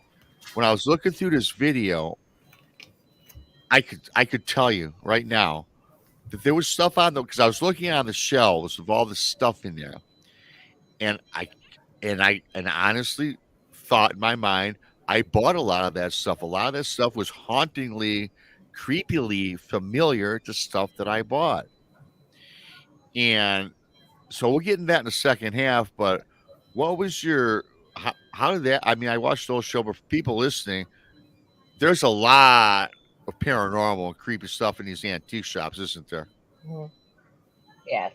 When I was looking through this video, I could tell you right now that there was stuff on the because I was looking on the shelves of all the stuff in there, and I honestly thought in my mind I bought a lot of that stuff. A lot of that stuff was hauntingly, creepily familiar to stuff that I bought, and so we'll get into that in the second half. But what was your how did that? I mean, I watched the whole show, but for people listening, there's a lot of paranormal and creepy stuff in these antique shops, isn't there? Mhm. Yes,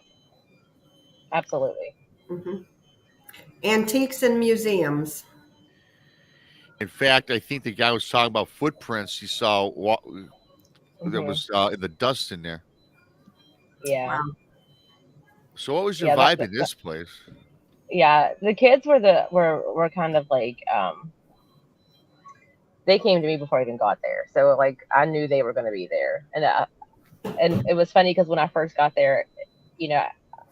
absolutely. Mhm. Antiques and museums. In fact, I think the guy was talking about footprints he saw that Hmm. was in the dust in there. Yeah, Wow. So, what was your yeah. vibe in this place? Yeah. The kids were kind of like they came to me before I even got there, so like I knew they were going to be there, and it was funny because when I first got there, you know,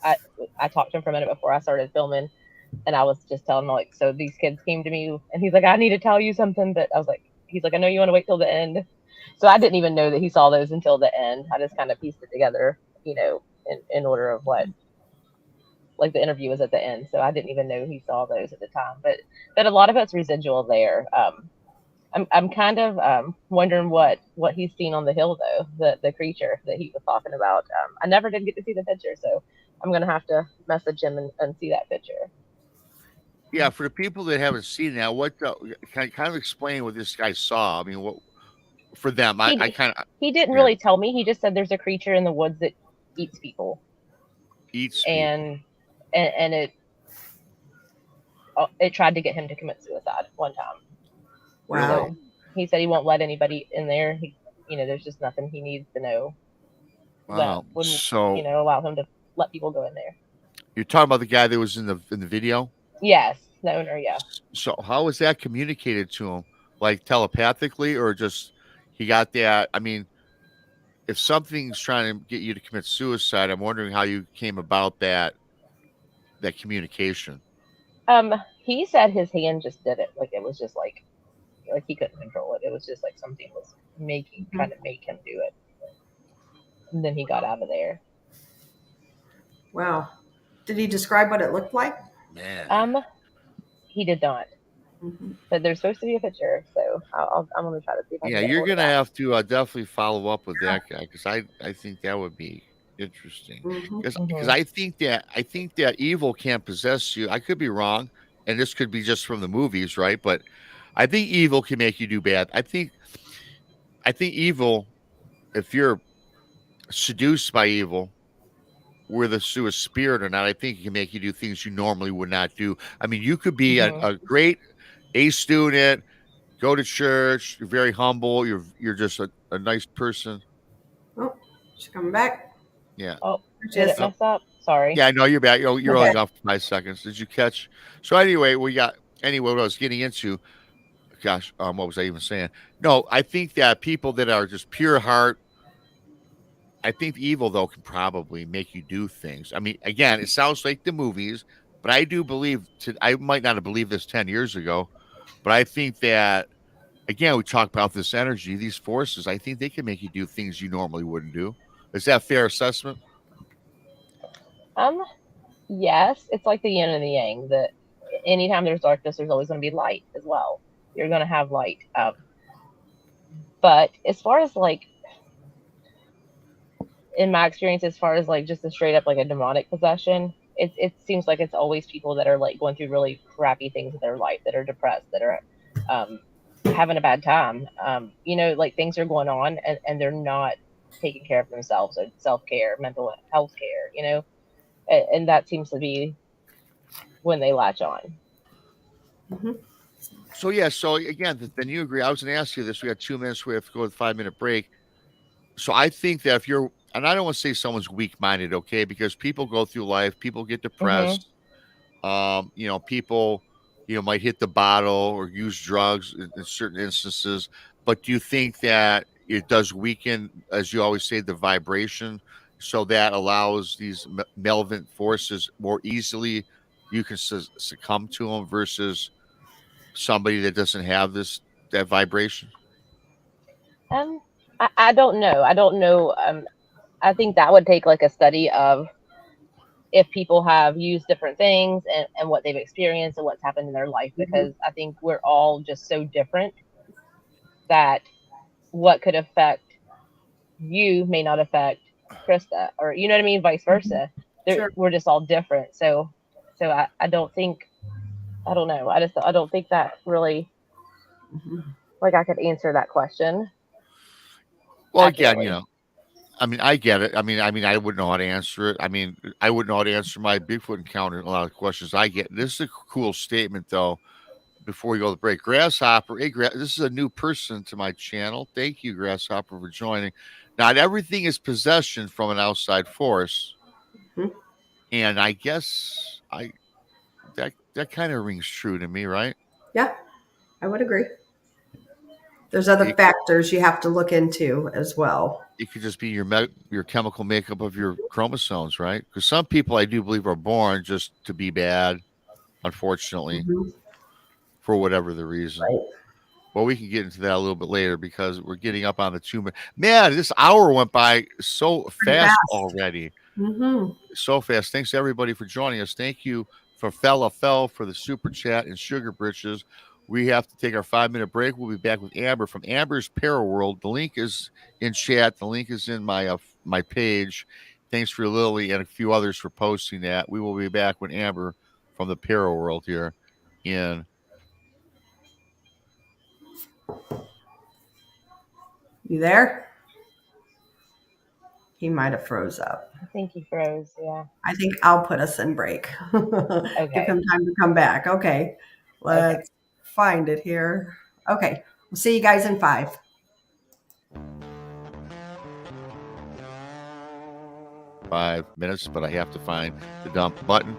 I I talked to him for a minute before I started filming, and I was just telling him like, so these kids came to me, and he's like, I need to tell you something, but I was like, he's like, I know you want to wait till the end, so I didn't even know that he saw those until the end. I just kind of pieced it together, in order of what like the interview was at the end, so I didn't even know he saw those at the time, but a lot of it's residual there. I'm kind of wondering what he's seen on the hill though, the creature that he was talking about. I never did get to see the picture, so I'm gonna have to message him and see that picture. Yeah, for the people that haven't seen that, what can I kind of explain what this guy saw? I mean, what for them? I He kind of he didn't yeah really tell me. He just said there's a creature in the woods that eats people, eats people. and and it tried to get him to commit suicide one time. Really? Wow. So he said he won't let anybody in there. There's just nothing he needs to know that Wow. would So allow him to let people go in there. you're talking about the guy that was in the video. Yes, the owner. Yeah. So how was that communicated to him? Like telepathically, or just he got that? I mean, if something's trying to get you to commit suicide, I'm wondering how you came about that communication. He said his hand just did it. Like it was just like he couldn't control it. It was just like something was trying Mhm. to make him do it. And then he got out of there. Wow. Did he describe what it looked like? Man. He did not. Mhm. But there's supposed to be a picture, so I'm gonna try to see if I can Yeah, get a you're hold of gonna that. have to definitely follow up with Yeah. that guy because I think that would be interesting. Mhm. Because Hmm. I think that evil can't possess you. I could be wrong, and this could be just from the movies, right? But I think evil can make you do bad. I think evil, if you're seduced by evil, whether through a spirit or not, I think it can make you do things you normally would not do. I mean, you could be a, Hmm. a great A student, go to church, you're very humble, you're just a nice person. Oh, she's coming back. Yeah. Oh, There she did it is. No, mess up? Sorry. yeah, I know you're back. You're only Okay. gone for 5 seconds. Did you catch? So anyway, what I was getting into. Gosh, what was I even saying? No, I think that people that are just pure heart. I think evil though can probably make you do things. I mean, again, it sounds like the movies, but I do believe. I might not have believed this 10 years ago, but I think that again, we talk about this energy, these forces. I think they can make you do things you normally wouldn't do. Is that fair assessment? Um, yes, it's like the yin and the yang. That anytime there's darkness, there's always going to be light as well. You're going to have light. But as far as like in my experience, as far as like just a straight up like a demonic possession, it seems like it's always people that are like going through really crappy things in their life, that are depressed, that are um, having a bad time. Like things are going on, and they're not taking care of themselves, or self-care, mental health care, and that seems to be when they latch on. Mm-hmm. So yeah, so again, then you agree. I was going to ask you this. We got 2 minutes. We have to go with a 5-minute break. So I think that if you're, and I don't want to say someone's weak-minded, okay, because people go through life, people get Hmm. depressed. People, might hit the bottle or use drugs in certain instances. But do you think that it does weaken, as you always say, the vibration, so that allows these malevolent forces more easily you can succumb to them versus somebody that doesn't have that vibration? Um, I don't know. I don't know. I think that would take like a study of if people have used different things, and what they've experienced and what's happened in their life, Mm-hmm. because I think we're all just so different that what could affect you may not affect Krista, or you know what I mean, vice Mm-hmm. versa. Sure. We're just all different. So I don't think, I don't know. I don't think that really, Mm-hmm. like, I could answer that question Well, again, accurately. I mean, I get it. I mean, I wouldn't know how to answer it. I mean, I wouldn't know how to answer my Bigfoot encounter. A lot of questions I get. This is a cool statement, though. Before we go to the break, Grasshopper. Hey, this is a new person to my channel. Thank you, Grasshopper, for joining. Not everything is possession from an outside force, Mm-hmm. and I guess that kind of rings true to me, right? Yeah, I would agree. There's other It factors you have to look into as well. it could just be your chemical makeup of your chromosomes, right? Because some people I do believe are born just to be bad, unfortunately, Mm-hmm. for whatever the reason. Right. Well, we can get into that a little bit later because we're getting up on the 2 minute. Man, this hour went by so Pretty fast fast. already. Mm-hmm. So fast. Thanks everybody for joining us. Thank you for Fella Fell for the super chat and Sugar Britches. We have to take our 5-minute break. We'll be back with Amber from Amber's ParaWorld. The link is in chat. The link is in my page. Thanks for Lily and a few others for posting that. We will be back with Amber from the ParaWorld here in. You there? He might have froze up. I think he froze. Yeah. I think I'll put us in break. Give Okay. him time to come back. Okay. Okay. Let's find it here. Okay. We'll see you guys in 5. 5 minutes, but I have to find the dump button.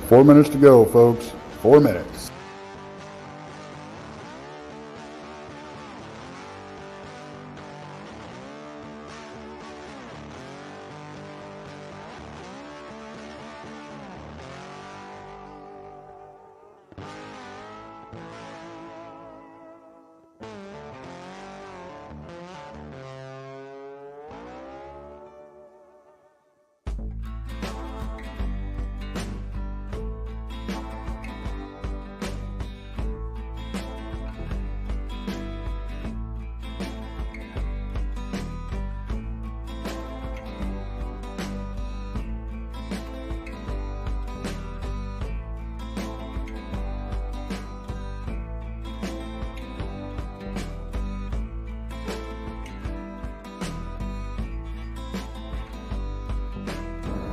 Four minutes to go, folks. 4 minutes.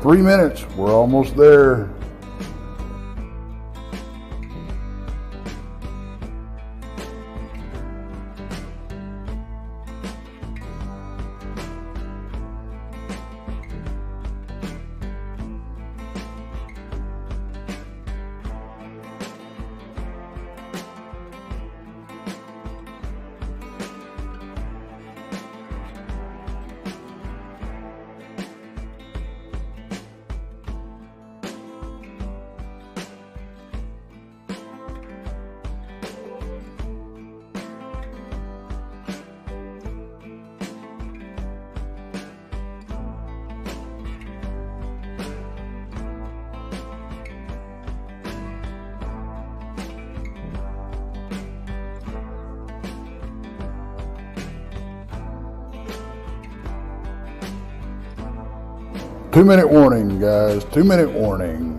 3 minutes. We're almost there. Two-minute warning, guys. 2-minute warning.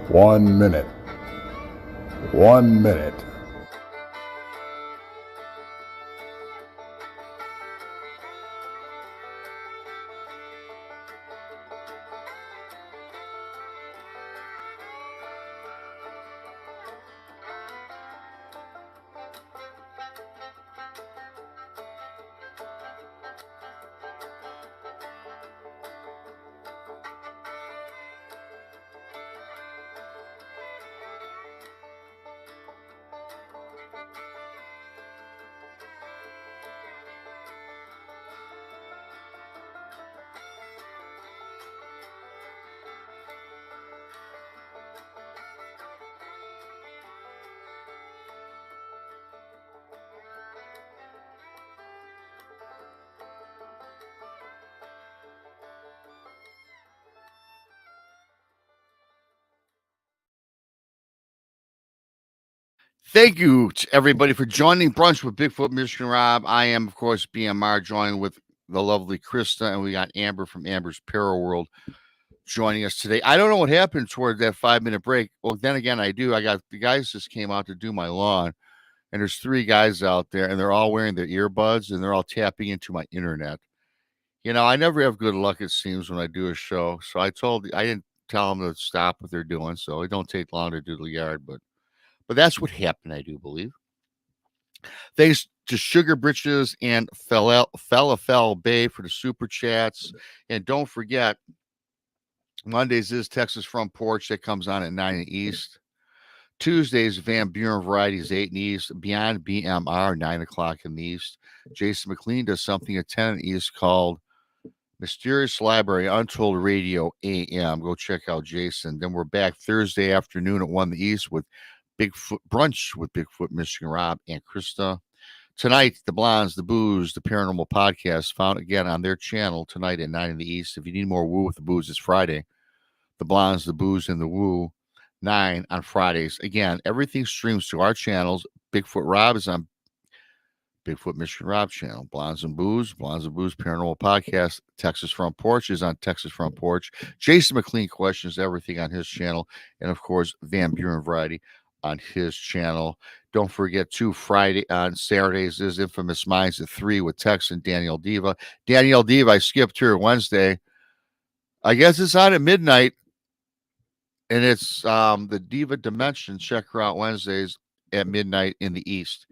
One minute. 1 minute. Thank you to everybody for joining Brunch with Bigfoot, Michigan Rob. I am, of course, BMR, joined with the lovely Krista, and we got Amber from Amber's ParaWorld joining us today. I don't know what happened toward that 5-minute break. Well, then again, I do. I got the guys just came out to do my lawn, and there's 3 guys out there, and they're all wearing their earbuds, and they're all tapping into my internet. You know, I never have good luck, it seems, when I do a show. So I didn't tell them to stop what they're doing, so it don't take long to do the yard, but that's what happened, I do believe. Thanks to Sugar Britches and Falafel Bay for the super chats. And don't forget, Mondays is Texas Front Porch. That comes on at 9 in the East. Tuesdays, Van Buren Varieties, 8 in the East. Beyond BMR, 9 o'clock in the East. Jason McLean does something at 10 in the East called Mysterious Library, Untold Radio AM. Go check out Jason. Then we're back Thursday afternoon at 1 in the East with Bigfoot Brunch with Bigfoot, Michigan Rob and Krista. Tonight, the Blondes, the Booze, the Paranormal Podcast, found again on their channel tonight at 9 in the East. If you need more Woo with the Booze, it's Friday. The Blondes, the Booze, and the Woo, 9 on Fridays. Again, everything streams to our channels. Bigfoot Rob is on Bigfoot Michigan Rob channel. Blondes and Booze, Paranormal Podcast. Texas Front Porch is on Texas Front Porch. Jason McLean questions everything on his channel. And, of course, Van Buren Variety on his channel. Don't forget, too, Friday on Saturdays is Infamous Minds at 3 with Tex and Danielle Diva. Danielle Diva, I skipped her Wednesday. I guess it's on at midnight. And it's the Diva Dimension. Check her out Wednesdays at midnight in the East.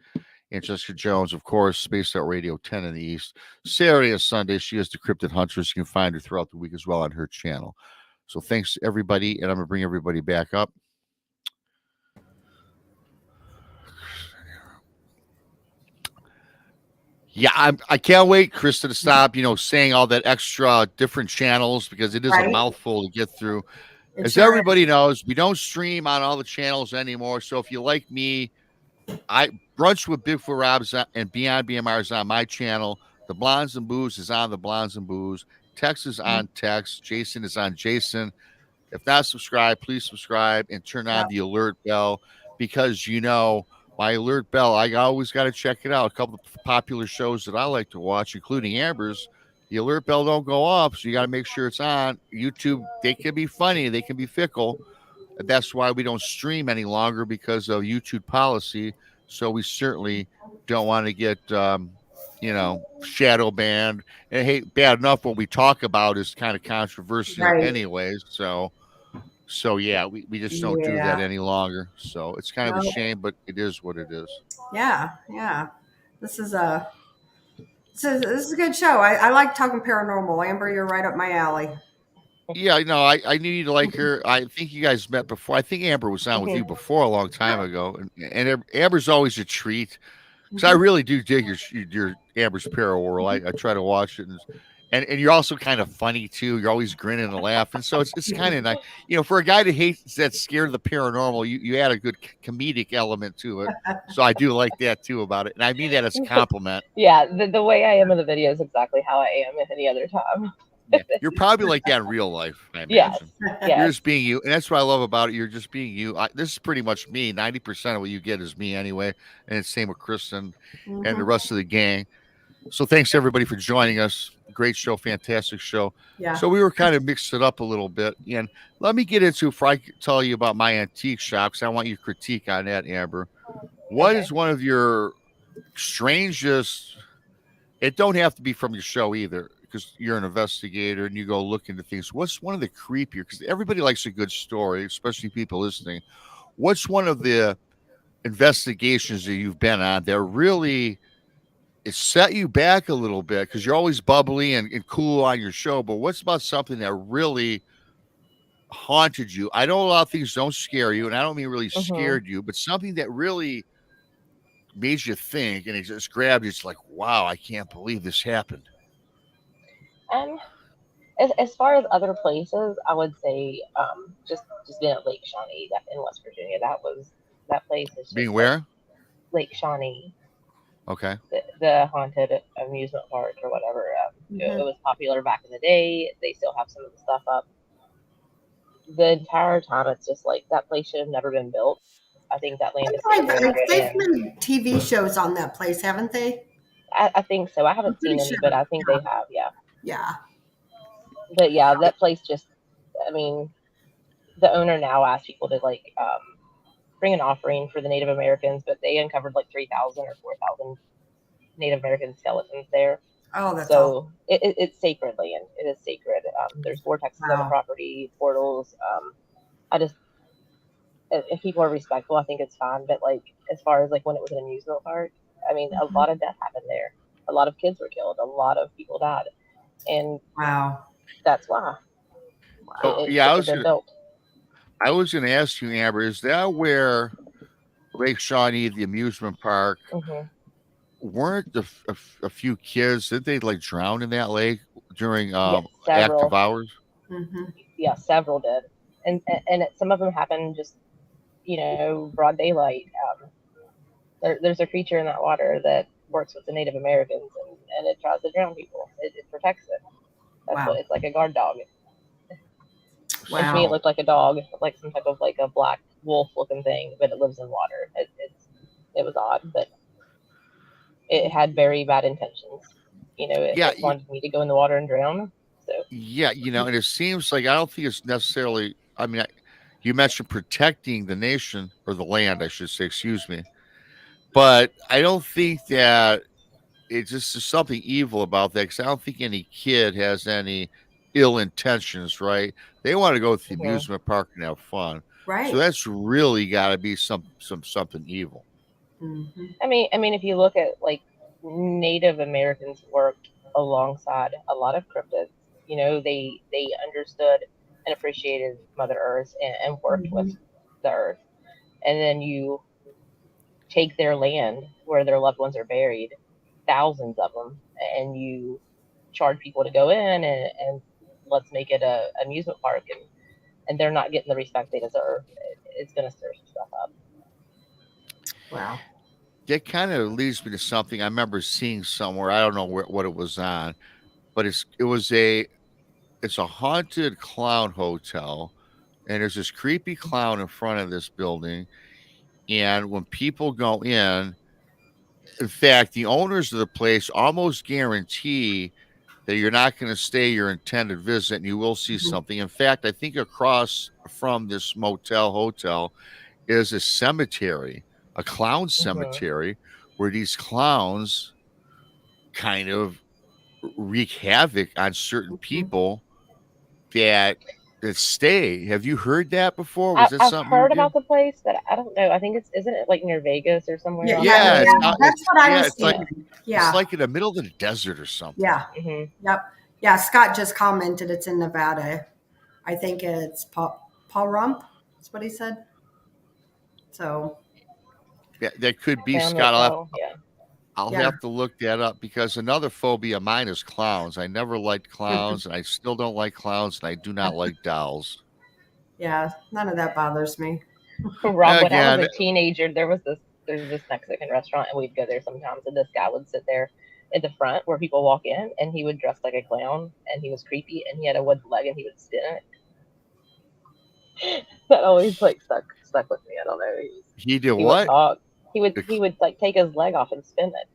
And Jessica Jones, of course, Spaced Out Radio 10 in the East. Saturday and Sunday, she is the Cryptid Huntress. You can find her throughout the week as well on her channel. So thanks to everybody. And I'm going to bring everybody back up. Yeah, I can't wait, Krista, to stop, saying all that extra different channels because it is a Right? mouthful to get through. It As sure is. everybody knows, we don't stream on all the channels anymore. So if you like me, I Brunch with Bigfoot Rob's and Beyond BMR is on my channel. The Blondes and Booze is on the Blondes and Booze. Tex is on Tex. Jason is on Jason. If not subscribed, please subscribe and turn on Yep. the alert bell because my alert bell, I always got to check it out. A couple of popular shows that I like to watch, including Amber's, the alert bell don't go off, so you got to make sure it's on. YouTube, they can be funny, they can be fickle. That's why we don't stream any longer because of YouTube policy. So we certainly don't want to get, shadow banned. And hey, bad enough what we talk about is kind of controversial Right. anyways. So yeah, we just don't do that Yeah. any longer. So it's kind of a No. shame, but it is what it is. Yeah. Yeah. This is a this is a good show. I like talking paranormal. Amber, you're right up my alley. Yeah, no, I knew you'd like her. I think you guys met before. I think Amber was on with you before a long time ago, and Amber's always a treat because I really do dig your Amber's ParaWorld. I try to watch it, and you're also kind of funny too. You're always grinning and laughing, so it's kind of nice. For a guy that's scared of the paranormal, you add a good comedic element to it. So I do like that too about it, and I mean that as a compliment. Yeah, the way I am in the video is exactly how I am at any other time. Yeah. You're probably like that in real life, I Yes. imagine. You're Yes. just being you, and that's what I love about it. You're just being you. This is pretty much me. 90% of what you get is me anyway, and it's same with Kristen and the rest of the gang. So thanks everybody for joining us. Great show, fantastic show. Yeah. So we were kind of mixed it up a little bit, and let me get into before I tell you about my antique shop because I want your critique on that, Amber. What is one of your strangest? It don't have to be from your show either because you're an investigator and you go look into things. What's one of the creepier? Because everybody likes a good story, especially people listening. What's one of the investigations that you've been on that really it set you back a little bit because you're always bubbly and cool on your show? But what's about something that really haunted you? I know a lot of things don't scare you, and I don't mean really scared you, but something that really made you think and it just grabbed you. It's like, wow, I can't believe this happened. As far as other places, I would say just being at Lake Shawnee in West Virginia. That place is just Being where? Lake Shawnee, Okay. the haunted amusement park or whatever. It was popular back in the day. They still have some of the stuff up. The entire time, it's just like that place should have never been built. I think that land is sacred. They've been TV shows on that place, haven't they? I think so. I haven't seen any, sure. but I think they have. Yeah. Yeah. But yeah, that place just. I mean, the owner now asks people to bring an offering for the Native Americans, but they uncovered like 3,000 or 4,000 Native American skeletons there. Oh, that's so it's sacred land. It is sacred. There's vortexes on the property, portals. If people are respectful, I think it's fine. But as far as when it was an amusement park, I mean, a lot of death happened there. A lot of kids were killed. A lot of people died, and that's why. I was going to ask you, Amber, is that where Lake Shawnee, the amusement park, weren't a few kids? Did they drown in that lake during active hours? Yeah, several did, and some of them happened just broad daylight. There's a creature in that water that works with the Native Americans, and it tries to drown people. It protects it. That's what it's like, a guard dog. And to me, it looked like a dog, like some type of a black wolf looking thing, but it lives in water. It was odd, but it had very bad intentions. It wanted me to go in the water and drown. So yeah, and it seems like I don't think it's necessarily. I mean, you mentioned protecting the nation or the land, I should say. Excuse me, but I don't think that it's just something evil about that because I don't think any kid has any ill intentions, right? They want to go to the amusement park and have fun, right? So that's really got to be something evil. I mean, if you look at Native Americans worked alongside a lot of cryptids. They understood and appreciated Mother Earth and worked with the earth. And then you take their land where their loved ones are buried thousands of them, and you charge people to go in, and let's make it a amusement park, and they're not getting the respect they deserve. It's going to stir some stuff up. Wow. That kind of leads me to something I remember seeing somewhere. I don't know what it was on, but it's a haunted clown hotel, and there's this creepy clown in front of this building. And when people go in fact, the owners of the place almost guarantee that you're not going to stay your intended visit and you will see Mhm. something. In fact, I think across from this motel hotel is a cemetery, a clown cemetery, where these clowns kind of wreak havoc on certain Mhm. people that stay. Have you heard that before? Was that I've something you heard did? about the place, but I don't know. I think isn't it like near Vegas or somewhere Yeah, off yeah, the Yeah, coast? yeah. That's what I was it's like thinking. it's Yeah, like in the middle of the desert or something. yeah, Hmm. yep, yeah. Scott just commented it's in Nevada. I think it's Paul Rump. That's what he said. So Yeah, that could be Sound Scott. Motel. Yeah. I'll yeah, have to look that up because another phobia of mine is clowns. I never liked clowns, and I still don't like clowns, and I do not like dolls. yeah. None of that bothers me. Rob, when I was Again, a teenager, there's this Mexican restaurant, and we'd go there sometimes, and this guy would sit there in the front where people walk in, and he would dress like a clown, and he was creepy, and he had a wooden leg, and he would spin it. That always like stuck with me. I don't know. he did He wouldn't what? talk. The He would like take his leg off and spin it,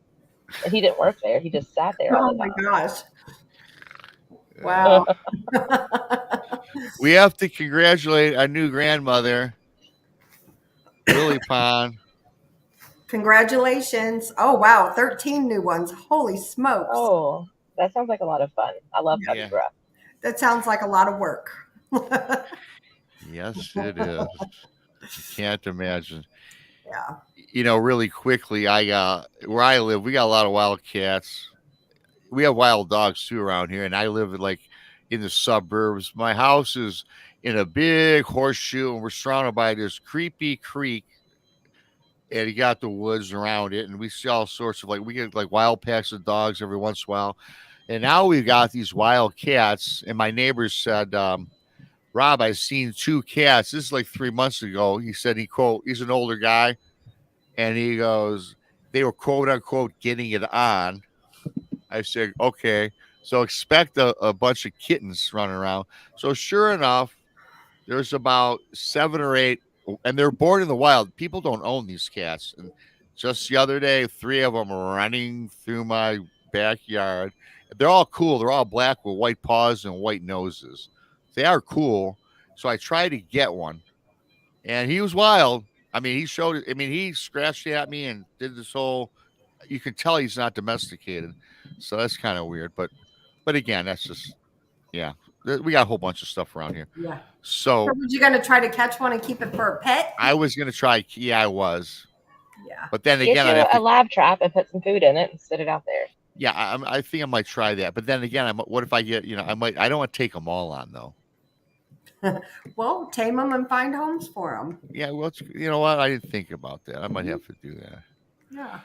and he didn't work there. He just sat there all Oh the my time. gosh! Wow. We have to congratulate our new grandmother, Lily Pond. Congratulations! Oh wow, 13 new ones. Holy smokes! Oh, that sounds like a lot of fun. I love puppy Yeah, breath. That sounds like a lot of work. yes, it is. You can't imagine. Yeah. Really quickly, I got where I live. We got a lot of wild cats. We have wild dogs too around here, and I live in the suburbs. My house is in a big horseshoe, and we're surrounded by this creepy creek, and you got the woods around it, and we see all sorts of we get like wild packs of dogs every once in a while, and now we've got these wild cats. And my neighbors said, "Rob, I've seen two cats." This is like 3 months ago. He said he's an older guy, and he goes, they were quote unquote getting it on. I said, okay. So expect a bunch of kittens running around. So sure enough, there's about 7 or 8, and they're born in the wild. People don't own these cats. And just the other day, 3 of them were running through my backyard. They're all cool. They're all black with white paws and white noses. They are cool. So I tried to get one, and he was wild. I mean, he showed it. I mean, he scratched at me and did this whole. You can tell he's not domesticated, so that's kind of weird. But again, that's just yeah. We got a whole bunch of stuff around here. Yeah. So So was you going to try to catch one and keep it for a pet? I was gonna try. Yeah, I was. Yeah. But then Get again, you I'd have a to. lab trap and put some food in it and sit it out there. Yeah, I think I might try that. But then again, what if I get? I might. I don't want to take them all on though. Well, tame them and find homes for them. Yeah, well, you know what? I didn't think about that. I might have to do that. Yeah.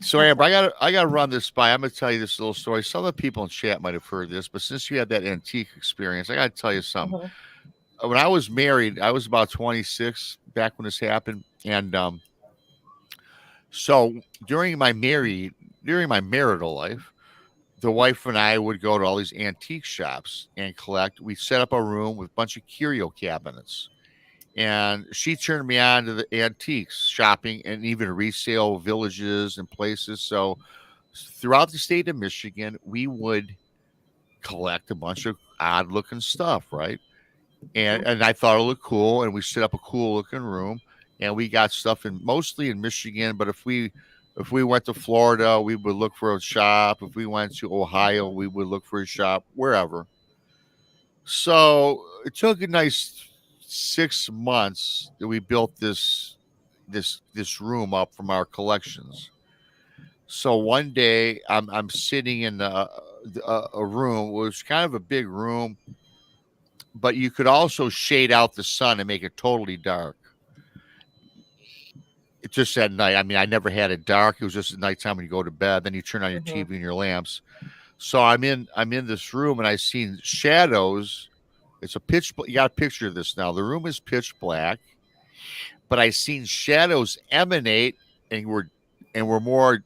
So Amber, I gotta run this by. I'm gonna tell you this little story. Some of the people in chat might have heard this, but since you had that antique experience, I gotta tell you something. Mhm. When I was married, I was about 26 back when this happened, and so during my marital life, the wife and I would go to all these antique shops and collect. We set up a room with a bunch of curio cabinets, and she turned me on to the antiques shopping and even resale villages and places. So throughout the state of Michigan, we would collect a bunch of odd looking stuff, right? And I thought it looked cool, and we set up a cool looking room, and we got stuff in mostly in Michigan. But if we went to Florida, we would look for a shop. If we went to Ohio, we would look for a shop wherever. So it took a nice 6 months that we built this room up from our collections. So one day I'm sitting in a room. It was kind of a big room, but you could also shade out the sun and make it totally dark. just at night. I mean, I never had it dark. It was just at nighttime when you go to bed. Then you turn on your Mhm. TV and your lamps. So I'm in this room and I seen shadows. It's a you got a picture of this now. The room is pitch black, but I seen shadows emanate and were more.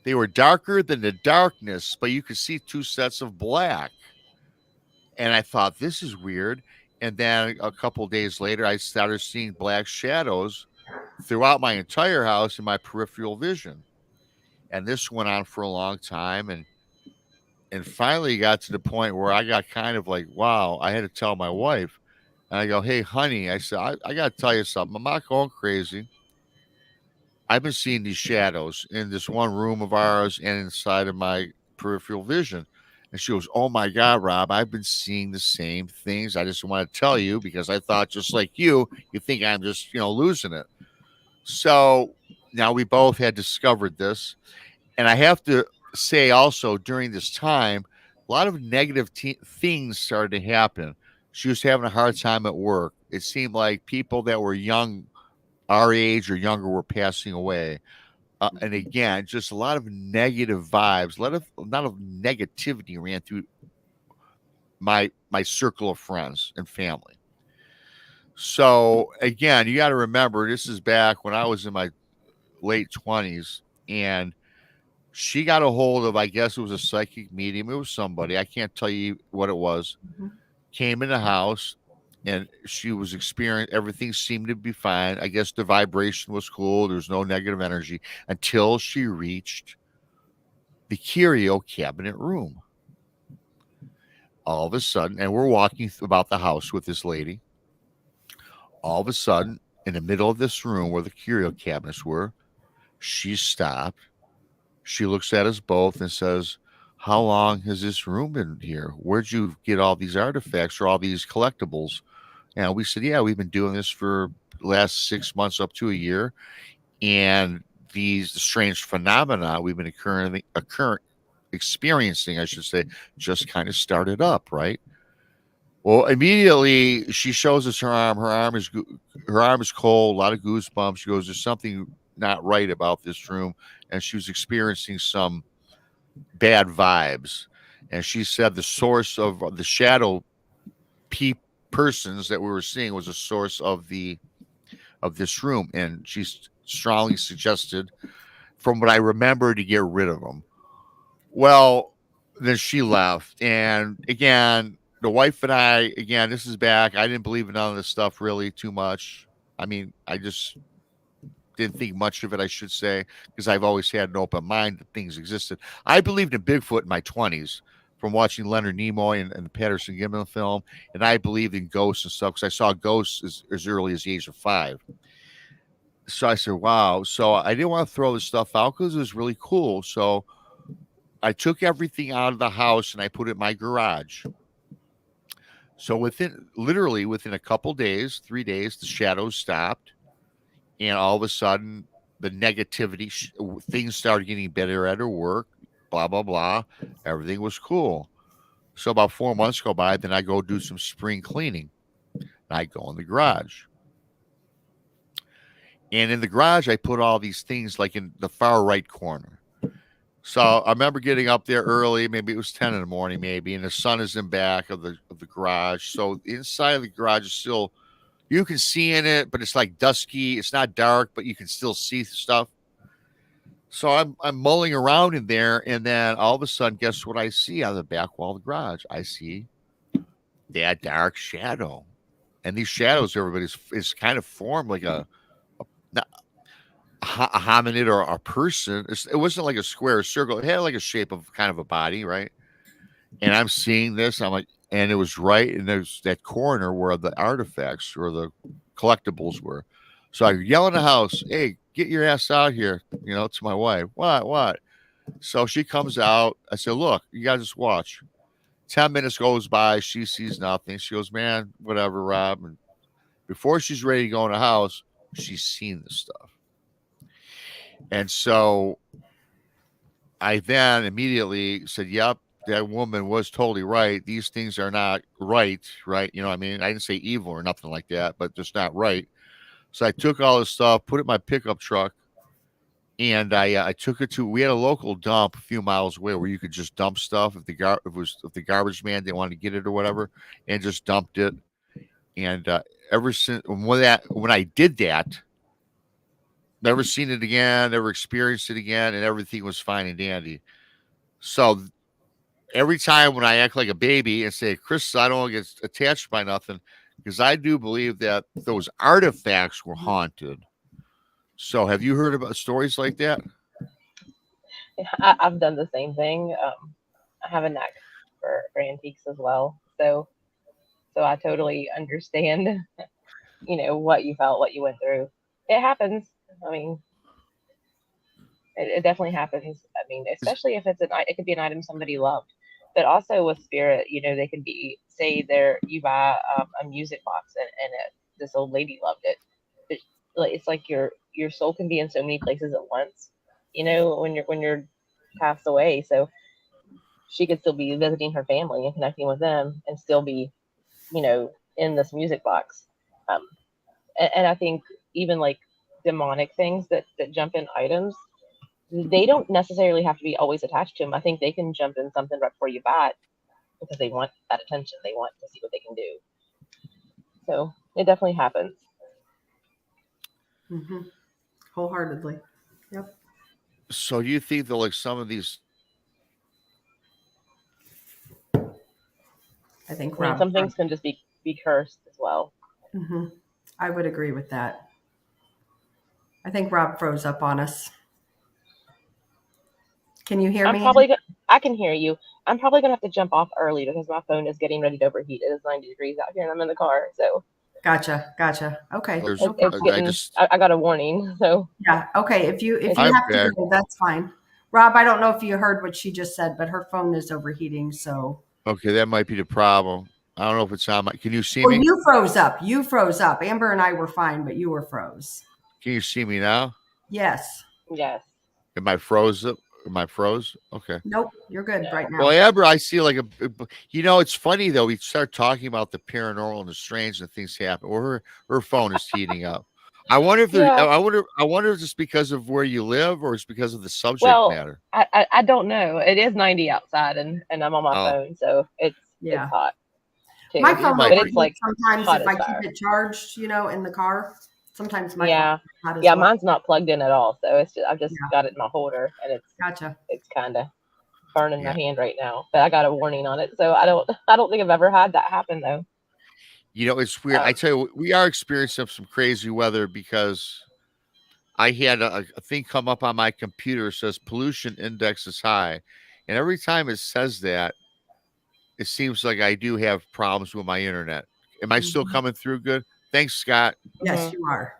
They were darker than the darkness, but you could see two sets of black. And I thought this is weird. And then a couple days later, I started seeing black shadows throughout my entire house in my peripheral vision. And this went on for a long time, and finally got to the point where I got kind of like, wow, I had to tell my wife. And I go, hey, honey, I said, I got to tell you something. I'm not going crazy. I've been seeing these shadows in this one room of ours and inside of my peripheral vision. And she goes, oh my God, Rob, I've been seeing the same things. I just want to tell you because I thought just like you think I'm just, losing it. So now we both had discovered this. And I have to say also during this time, a lot of negative things started to happen. She was having a hard time at work. It seemed like people that were young, our age or younger, were passing away. And again, just a lot of negative vibes, a lot of negativity ran through my circle of friends and family. So again, you got to remember, this is back when I was in my late 20s, and she got a hold of, I guess it was a psychic medium. It was somebody. I can't tell you what it was. Came in the house and she was experiencing, everything seemed to be fine. I guess the vibration was cool. There was no negative energy until she reached the curio cabinet room. All of a sudden, and we're walking about the house with this lady. All of a sudden, in the middle of this room where the curio cabinets were, she stopped. She looks at us both and says, how long has this room been here? Where'd you get all these artifacts or all these collectibles? And we said, yeah, we've been doing this for the last 6 months up to a year. And these strange phenomena we've been experiencing, I should say, just kind of started up, right? Well, immediately she shows us her arm. Her arm is cold, a lot of goosebumps. She goes, there's something not right about this room. And she was experiencing some bad vibes. And she said the source of the shadow persons that we were seeing was a source of this room. And she strongly suggested, from what I remember, to get rid of them. Well, then she left. And again, the wife and I, again, this is back. I didn't believe in none of this stuff really too much. I mean, I just didn't think much of it, I should say, because I've always had an open mind that things existed. I believed in Bigfoot in my 20s from watching Leonard Nimoy and the Patterson Gimlin film, and I believed in ghosts and stuff because I saw ghosts as early as the age of 5. So I said, wow. So I didn't want to throw this stuff out because it was really cool. So I took everything out of the house and I put it in my garage. So within a couple days, 3 days, the shadows stopped. And all of a sudden, the negativity, things started getting better at her work, blah, blah, blah. Everything was cool. So about 4 months go by, then I go do some spring cleaning. And I go in the garage. And in the garage, I put all these things like in the far right corner. So I remember getting up there early, maybe it was 10 in the morning, maybe, and the sun is in back of the garage. So inside of the garage is still, you can see in it, but it's like dusky. It's not dark, but you can still see stuff. So I'm mulling around in there, and then all of a sudden, guess what I see on the back wall of the garage? I see that dark shadow. And these shadows, is kind of formed like a hominid or a person. It wasn't like a square or circle. It had like a shape of kind of a body, right? And I'm seeing this. I'm like, and it was right in there's that corner where the artifacts or the collectibles were. So I yell in the house, hey, get your ass out here, to my wife. What? So she comes out. I said, look, you guys just watch. 10 minutes goes by. She sees nothing. She goes, man, whatever, Rob. And before she's ready to go in the house, she's seen this stuff. And so I then immediately said, yep, that woman was totally right. These things are not right? You know what I mean? I didn't say evil or nothing like that, but just not right. So I took all this stuff, put it in my pickup truck, and I took it to. We had a local dump a few miles away where you could just dump stuff if the garbage man didn't want to get it or whatever, and just dumped it. And ever since when I did that, never seen it again, never experienced it again, and everything was fine and dandy. So every time when I act like a baby and say, Chris, I don't want to get attached by nothing, because I do believe that those artifacts were haunted. So have you heard about stories like that? I've done the same thing. I have a knack for antiques as well. So I totally understand, what you felt, what you went through. It happens. I mean, it definitely happens. I mean, especially if it could be an item somebody loved, but also with spirit, they could be, say you buy a music box and this old lady loved it. It's like your soul can be in so many places at once, when you're passed away. So she could still be visiting her family and connecting with them and still be, in this music box. And I think even like demonic things that jump in items, they don't necessarily have to be always attached to them. I think they can jump in something right before you buy it because they want that attention. They want to see what they can do. So it definitely happens. Mm-hmm. Wholeheartedly. Yep. So you think that like some of these, I think I mean, Rob, some things can just be cursed as well. Mm-hmm. I would agree with that. I think Rob froze up on us. Can you hear me? I can hear you. I'm probably gonna have to jump off early because my phone is getting ready to overheat. It is 90 degrees out here, and I'm in the car. So Gotcha. Okay. I got a warning. So yeah. Okay. If you have to go, that's fine. Rob, I don't know if you heard what she just said, but her phone is overheating. So okay, that might be the problem. I don't know if it's on my. Can you see me? You froze up. Amber and I were fine, but you were froze. Can you see me now? Yes. Yes. Am I froze? Am I froze? Okay. Nope, you're good right now. Well, Amber, I see like it's funny though. We start talking about the paranormal and the strange and things happen. Or her phone is heating up. I wonder if I wonder if it's because of where you live or it's because of the subject matter. I don't know. It is 90 outside and I'm on my phone, so it's hot. Too. My phone, but it's like sometimes if I keep it charged, in the car. Sometimes my phone is hot mine's not plugged in at all, so it's just I've just got it in my holder, and it's gotcha. It's kind of burning my hand right now, but I got a warning on it, so I don't think I've ever had that happen though. It's weird. I tell you, we are experiencing some crazy weather because I had a thing come up on my computer that says pollution index is high, and every time it says that, it seems like I do have problems with my internet. Am I still coming through good? Thanks, Scott. Yes, you are.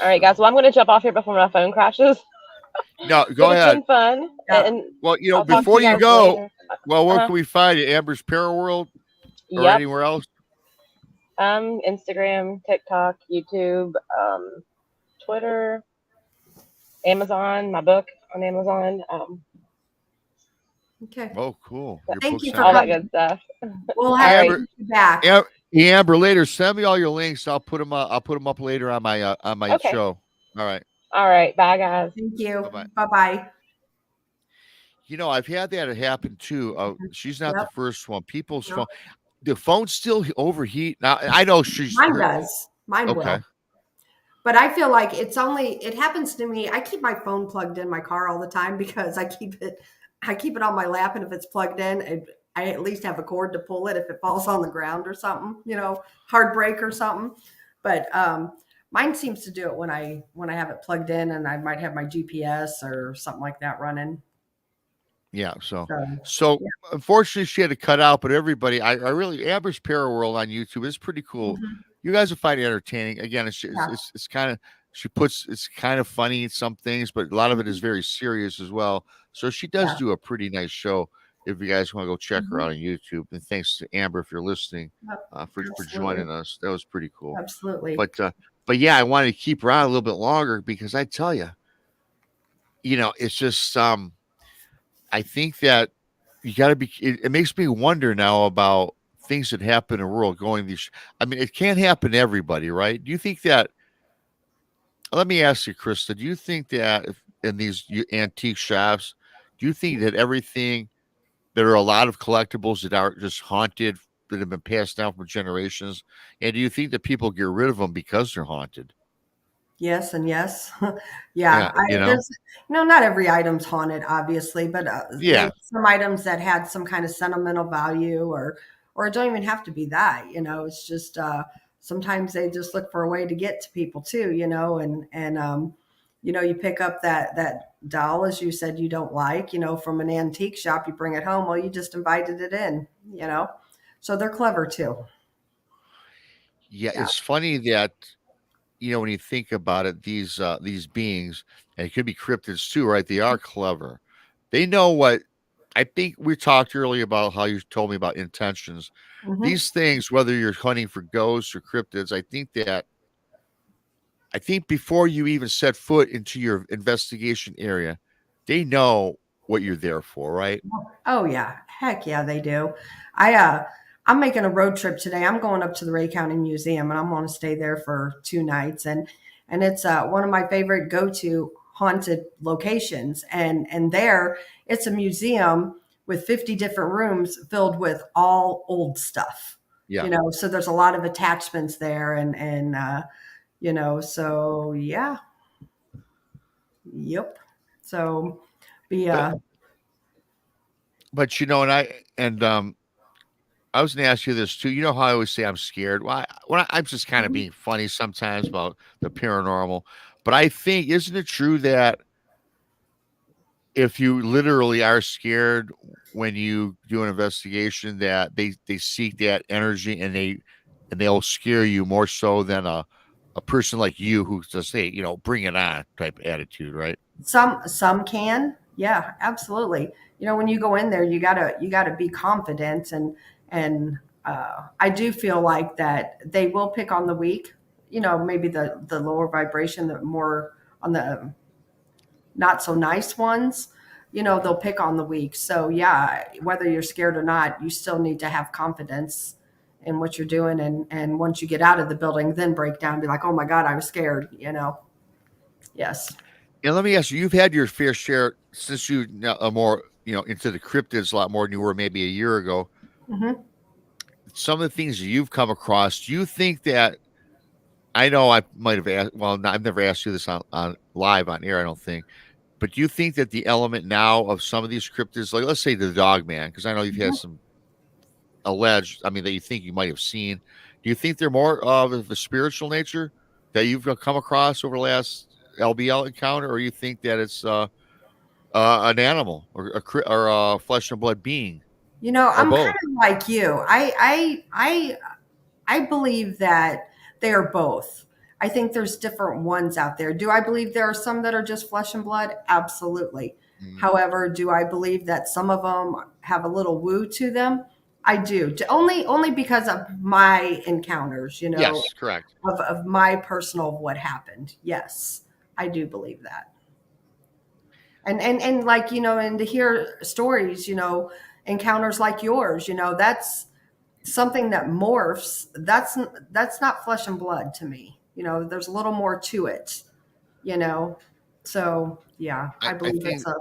All right, guys. Well, I'm going to jump off here before my phone crashes. No, go ahead. It's been fun. Yeah. And well, before you go, later. Well, where can we find you? Amber's ParaWorld or anywhere else? Instagram, TikTok, YouTube, Twitter, Amazon. My book on Amazon. Okay. Oh, cool. Thank you for all that good stuff. We'll have you back. Amber, later, send me all your links. I'll put them up later on my show. All right. All right. Bye, guys. Thank you. Bye-bye. I've had that happen too. She's not the first one. People's phone, the phone still overheat. Now I know mine does. Mine will. But I feel like it happens to me. I keep my phone plugged in my car all the time because I keep it on my lap, and if it's plugged in, I at least have a cord to pull it if it falls on the ground or something, hard break or something. But mine seems to do it when I have it plugged in, and I might have my GPS or something like that running. Yeah. So unfortunately she had to cut out, but everybody, I really, Amber's ParaWorld on YouTube is pretty cool. Mm-hmm. You guys will find it entertaining. Again, it's kind of, it's kind of funny in some things, but a lot of it is very serious as well. So she does do a pretty nice show. If you guys want to go check her out on YouTube, and thanks to Amber if you're listening for joining us. That was pretty cool. Absolutely. But yeah, I wanted to keep her on a little bit longer because I tell you, it's just I think that you got to be. It makes me wonder now about things that happen in the world going these. I mean, it can't happen to everybody, right? Do you think that? Let me ask you, Krista. Do you think that if in these antique shops, do you think that everything there are a lot of collectibles that are just haunted that have been passed down from generations, and do you think that people get rid of them because they're haunted? Yes and yes. Yeah, Yeah, you know. there's not every item's haunted, obviously, but Yeah, maybe some items that had some kind of sentimental value, or it don't even have to be that. It's just sometimes they just look for a way to get to people too. You pick up that doll, as you said, you don't like, from an antique shop, you bring it home. Well, you just invited it in, so they're clever too. yeah. Yeah. It's funny that when you think about it, these beings, and it could be cryptids too, right? They are clever. They know what. I think we talked earlier about how you told me about intentions. Hmm. These things, whether you're hunting for ghosts or cryptids, I think before you even set foot into your investigation area, they know what you're there for, right? Oh yeah, heck yeah, they do. I'm making a road trip today. I'm going up to the Ray County Museum, and I'm going to stay there for 2 nights, and it's one of my favorite go to haunted locations. And there, it's a museum with 50 different rooms filled with all old stuff. Yeah. So there's a lot of attachments there, so yeah, yep. So be But and I was gonna ask you this too. You know how I always say I'm scared? Well, I'm just kind of Mhm. being funny sometimes about the paranormal. But I think, isn't it true that if you literally are scared when you do an investigation, that they seek that energy and they'll scare you more so than a person like you who just say, bring it on type attitude, right? Some can, yeah, absolutely. When you go in there, you gotta be confident, and I do feel like that they will pick on the weak. Maybe the lower vibration, the more on the not so nice ones. They'll pick on the weak. So yeah, whether you're scared or not, you still need to have confidence in what you're doing, and once you get out of the building, then break down, and be like, oh my God, I was scared. Yes. And let me ask you, you've had your fair share since you now are more, into the cryptids a lot more than you were maybe a year ago. Hmm. Some of the things that you've come across, do you think that I know I might have asked, well, I've never asked you this on live on air, I don't think, but do you think that the element now of some of these cryptids, like let's say the dog man, because I know you've had some alleged, I mean, that you think you might have seen, do you think they're more of a spiritual nature that you've come across over the last LBL encounter, or you think that it's an animal or or a flesh and blood being or I'm kind both? of like you. I believe that they are both. I think there's different ones out there. Do I believe there are some that are just flesh and blood? Absolutely. Mhm. However, do I believe that some of them have a little woo to them? I do. Only because of my encounters, Yes, correct. of my personal what happened. Yes, I do believe that. And like, and to hear stories, encounters like yours, that's something that morphs. That's not flesh and blood to me. There's a little more to it, you know so yeah, I, I I believe it's think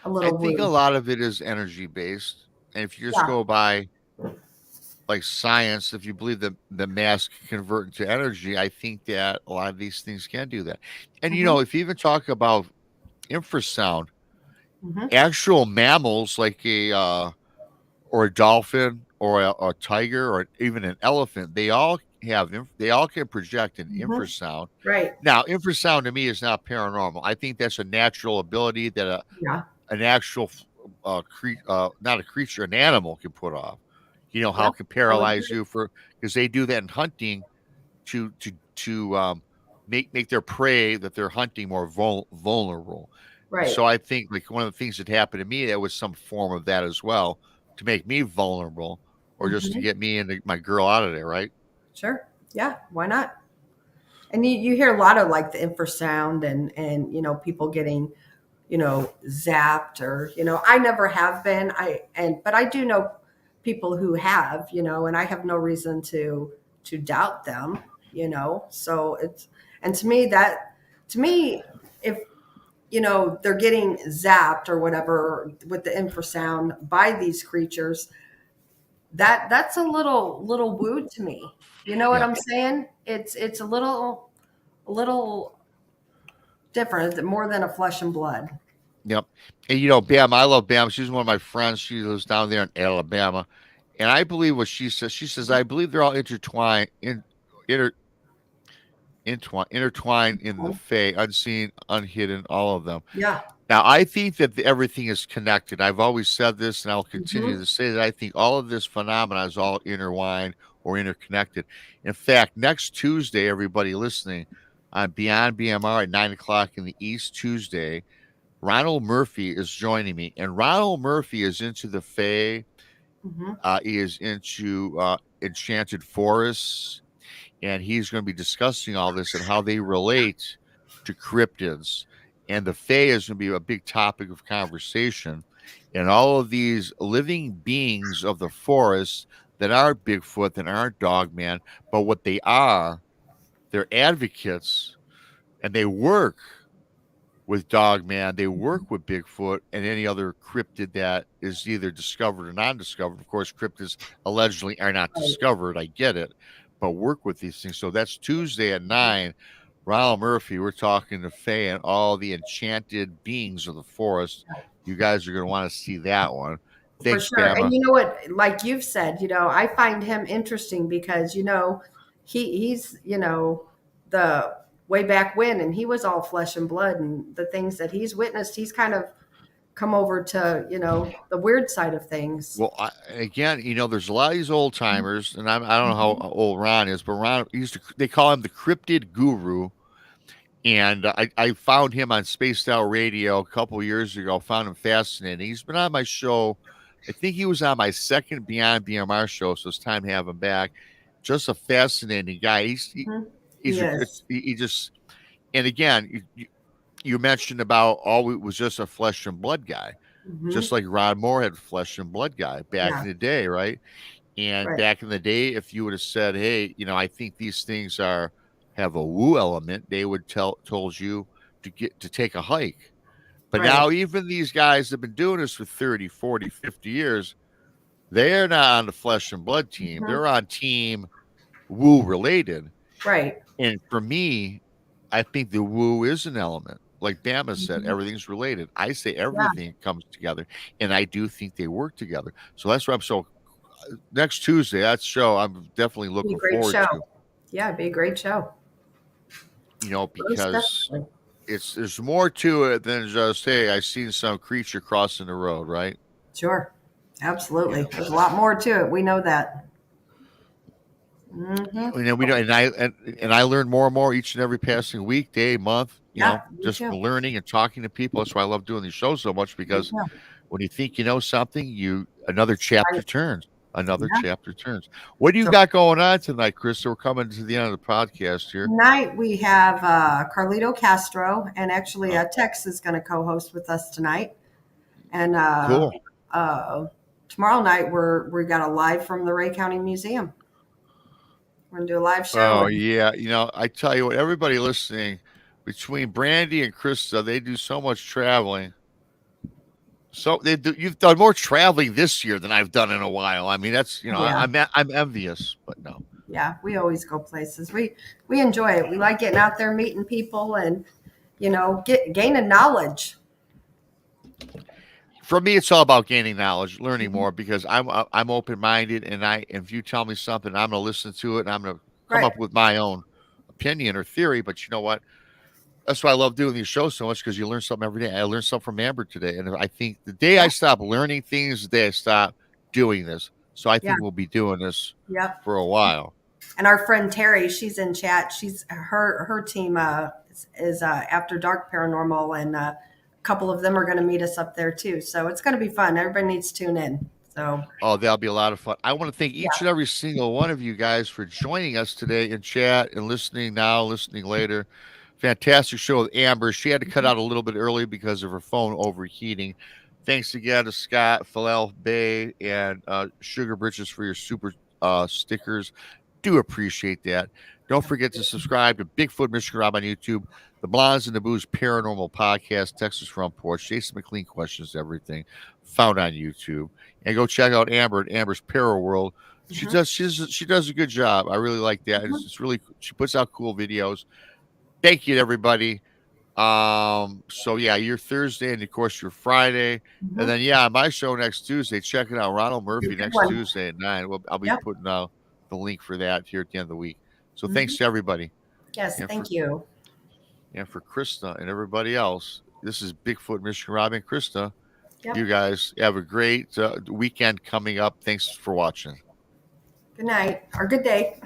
a I little think a woo. lot of it is energy based, and if you just Yeah. go by like science, if you believe that the mass can convert into energy, I think that a lot of these things can do that. And Hmm. if you even talk about infrasound, Hmm. actual mammals like a or a dolphin or a tiger or even an elephant, they all they all can project an Hmm. infrasound. Right. Now, infrasound to me is not paranormal. I think that's a natural ability that Yeah. an actual not a creature, an animal can put off. How Yeah, it can I would paralyze agree. you for because they do that in hunting to make their prey that they're hunting more vulnerable. And Right. so I think like one of the things that happened to me, that was some form of that as well, to make me vulnerable or just to Hmm. get me and my girl out of there, right? Sure. Yeah, why not? And you hear a lot of like the infrasound, and people getting zapped, or I never have been. But I do know people who have, and I have no reason to doubt them, So and to me, if they're getting zapped or whatever with the infrasound by these creatures, that's a little woo to me. You know what Yeah. I'm saying? It's a little different, more than a flesh and blood. Yep. And Bam, I love Bam. She's one of my friends. She lives down there in Alabama. And I believe what she says. She says, I believe they're all intertwined intertwined in the Fae, unseen, unhidden, all of them. Yeah. Now, I think that everything is connected. I've always said this, and I'll continue to say that I think all of this phenomena is all intertwined or interconnected. In fact, next Tuesday, everybody listening on Beyond BMR at 9 o'clock in the East Tuesday, Ronald Murphy is joining me. And Ronald Murphy is into the Fae. He is into enchanted forests. And he's going to be discussing all this and how they relate to cryptids. And the Fae is going to be a big topic of conversation. And all of these living beings of the forest that are Bigfoot, that aren't Dogman, but what they are, they're advocates, and they work with Dogman, they work with Bigfoot and any other cryptid that is either discovered or non-discovered. Of course, cryptids allegedly are not discovered. I get it, but work with these things. So that's Tuesday at 9. Ronald Murphy, we're talking to Faye and all the enchanted beings of the forest. You guys are going to want to see that one. Thanks, for sure. Bama. And you know what, like you've said, I find him interesting because, he's, the way back when, and he was all flesh and blood, and the things that he's witnessed, he's kind of come over to, the weird side of things. Well, again, there's a lot of these old timers, and I don't know how old Ron is, but Ron they call him the Cryptid Guru. And I found him on Spaced Out Radio a couple years ago, found him fascinating. He's been on my show. I think he was on my second Beyond BMR show, so it's time to have him back. Just a fascinating guy. He just, and again, you mentioned about it was just a flesh and blood guy, just like Ron Moore had flesh and blood guy back in the day, right? And back in the day, if you would have said, hey, I think these things have a woo element, they would told you to take a hike. But now even these guys have been doing this for 30, 40, 50 years. They're not on the flesh and blood team. They're on team woo related. Right. And for me, I think the woo is an element. Like Bama said, everything's related. I say everything comes together, and I do think they work together. So that's why I'm so next Tuesday, that show I'm definitely looking forward to. Yeah, it'd be a great show. Because there's more to it than just, hey, I seen some creature crossing the road, right? Sure. Absolutely. Yeah. There's a lot more to it. We know that. We know, and I learn more and more each and every passing week, day, month, just from learning and talking to people. That's why I love doing these shows so much, because when you think you know something, another chapter turns. Another chapter turns. What do you got going on tonight, Krista? We're coming to the end of the podcast here. Tonight we have Carlito Castro, and actually Tex is going to co-host with us tonight. And cool. Tomorrow night we got a live from the Ray County Museum. We're going to do a live show. Oh, yeah. I tell you what, everybody listening, between Brandy and Krista, they do so much traveling. So you've done more traveling this year than I've done in a while. I mean, that's, I'm envious, but no. Yeah, we always go places. We enjoy it. We like getting out there, meeting people, and, gaining knowledge. For me, it's all about gaining knowledge, learning more, because I'm open-minded, and if you tell me something, I'm going to listen to it, and I'm going to come up with my own opinion or theory. But you know what? That's why I love doing these shows so much, because you learn something every day. I learned something from Amber today, and I think the day I stop learning things, the day I stop doing this. So I think we'll be doing this for a while. And our friend Terry, she's in chat. She's her team is After Dark Paranormal, and a couple of them are going to meet us up there too. So it's going to be fun. Everybody needs to tune in. So that'll be a lot of fun. I want to thank each and every single one of you guys for joining us today in chat and listening now, listening later. Fantastic show with Amber. She had to cut out a little bit early because of her phone overheating. Thanks again to Scott, Philel Bay, and Sugar Britches for your super stickers. Do appreciate that. Don't forget to subscribe to Bigfoot Michigan Rob on YouTube, the Blondes and the Booze Paranormal Podcast, Texas Front Porch, Jason McLean Questions Everything, found on YouTube. And go check out Amber at Amber's ParaWorld. She does a good job. I really like that. It's really, she puts out cool videos. Thank you to everybody. So yeah, your Thursday and of course your Friday, and then my show next Tuesday. Check it out, Ronald Murphy next Tuesday at 9. I'll be putting out the link for that here at the end of the week. So thanks to everybody. Yes, thank you. And for Krista and everybody else, this is Bigfoot Michigan Rob and Krista. Yep. You guys have a great weekend coming up. Thanks for watching. Good night or good day.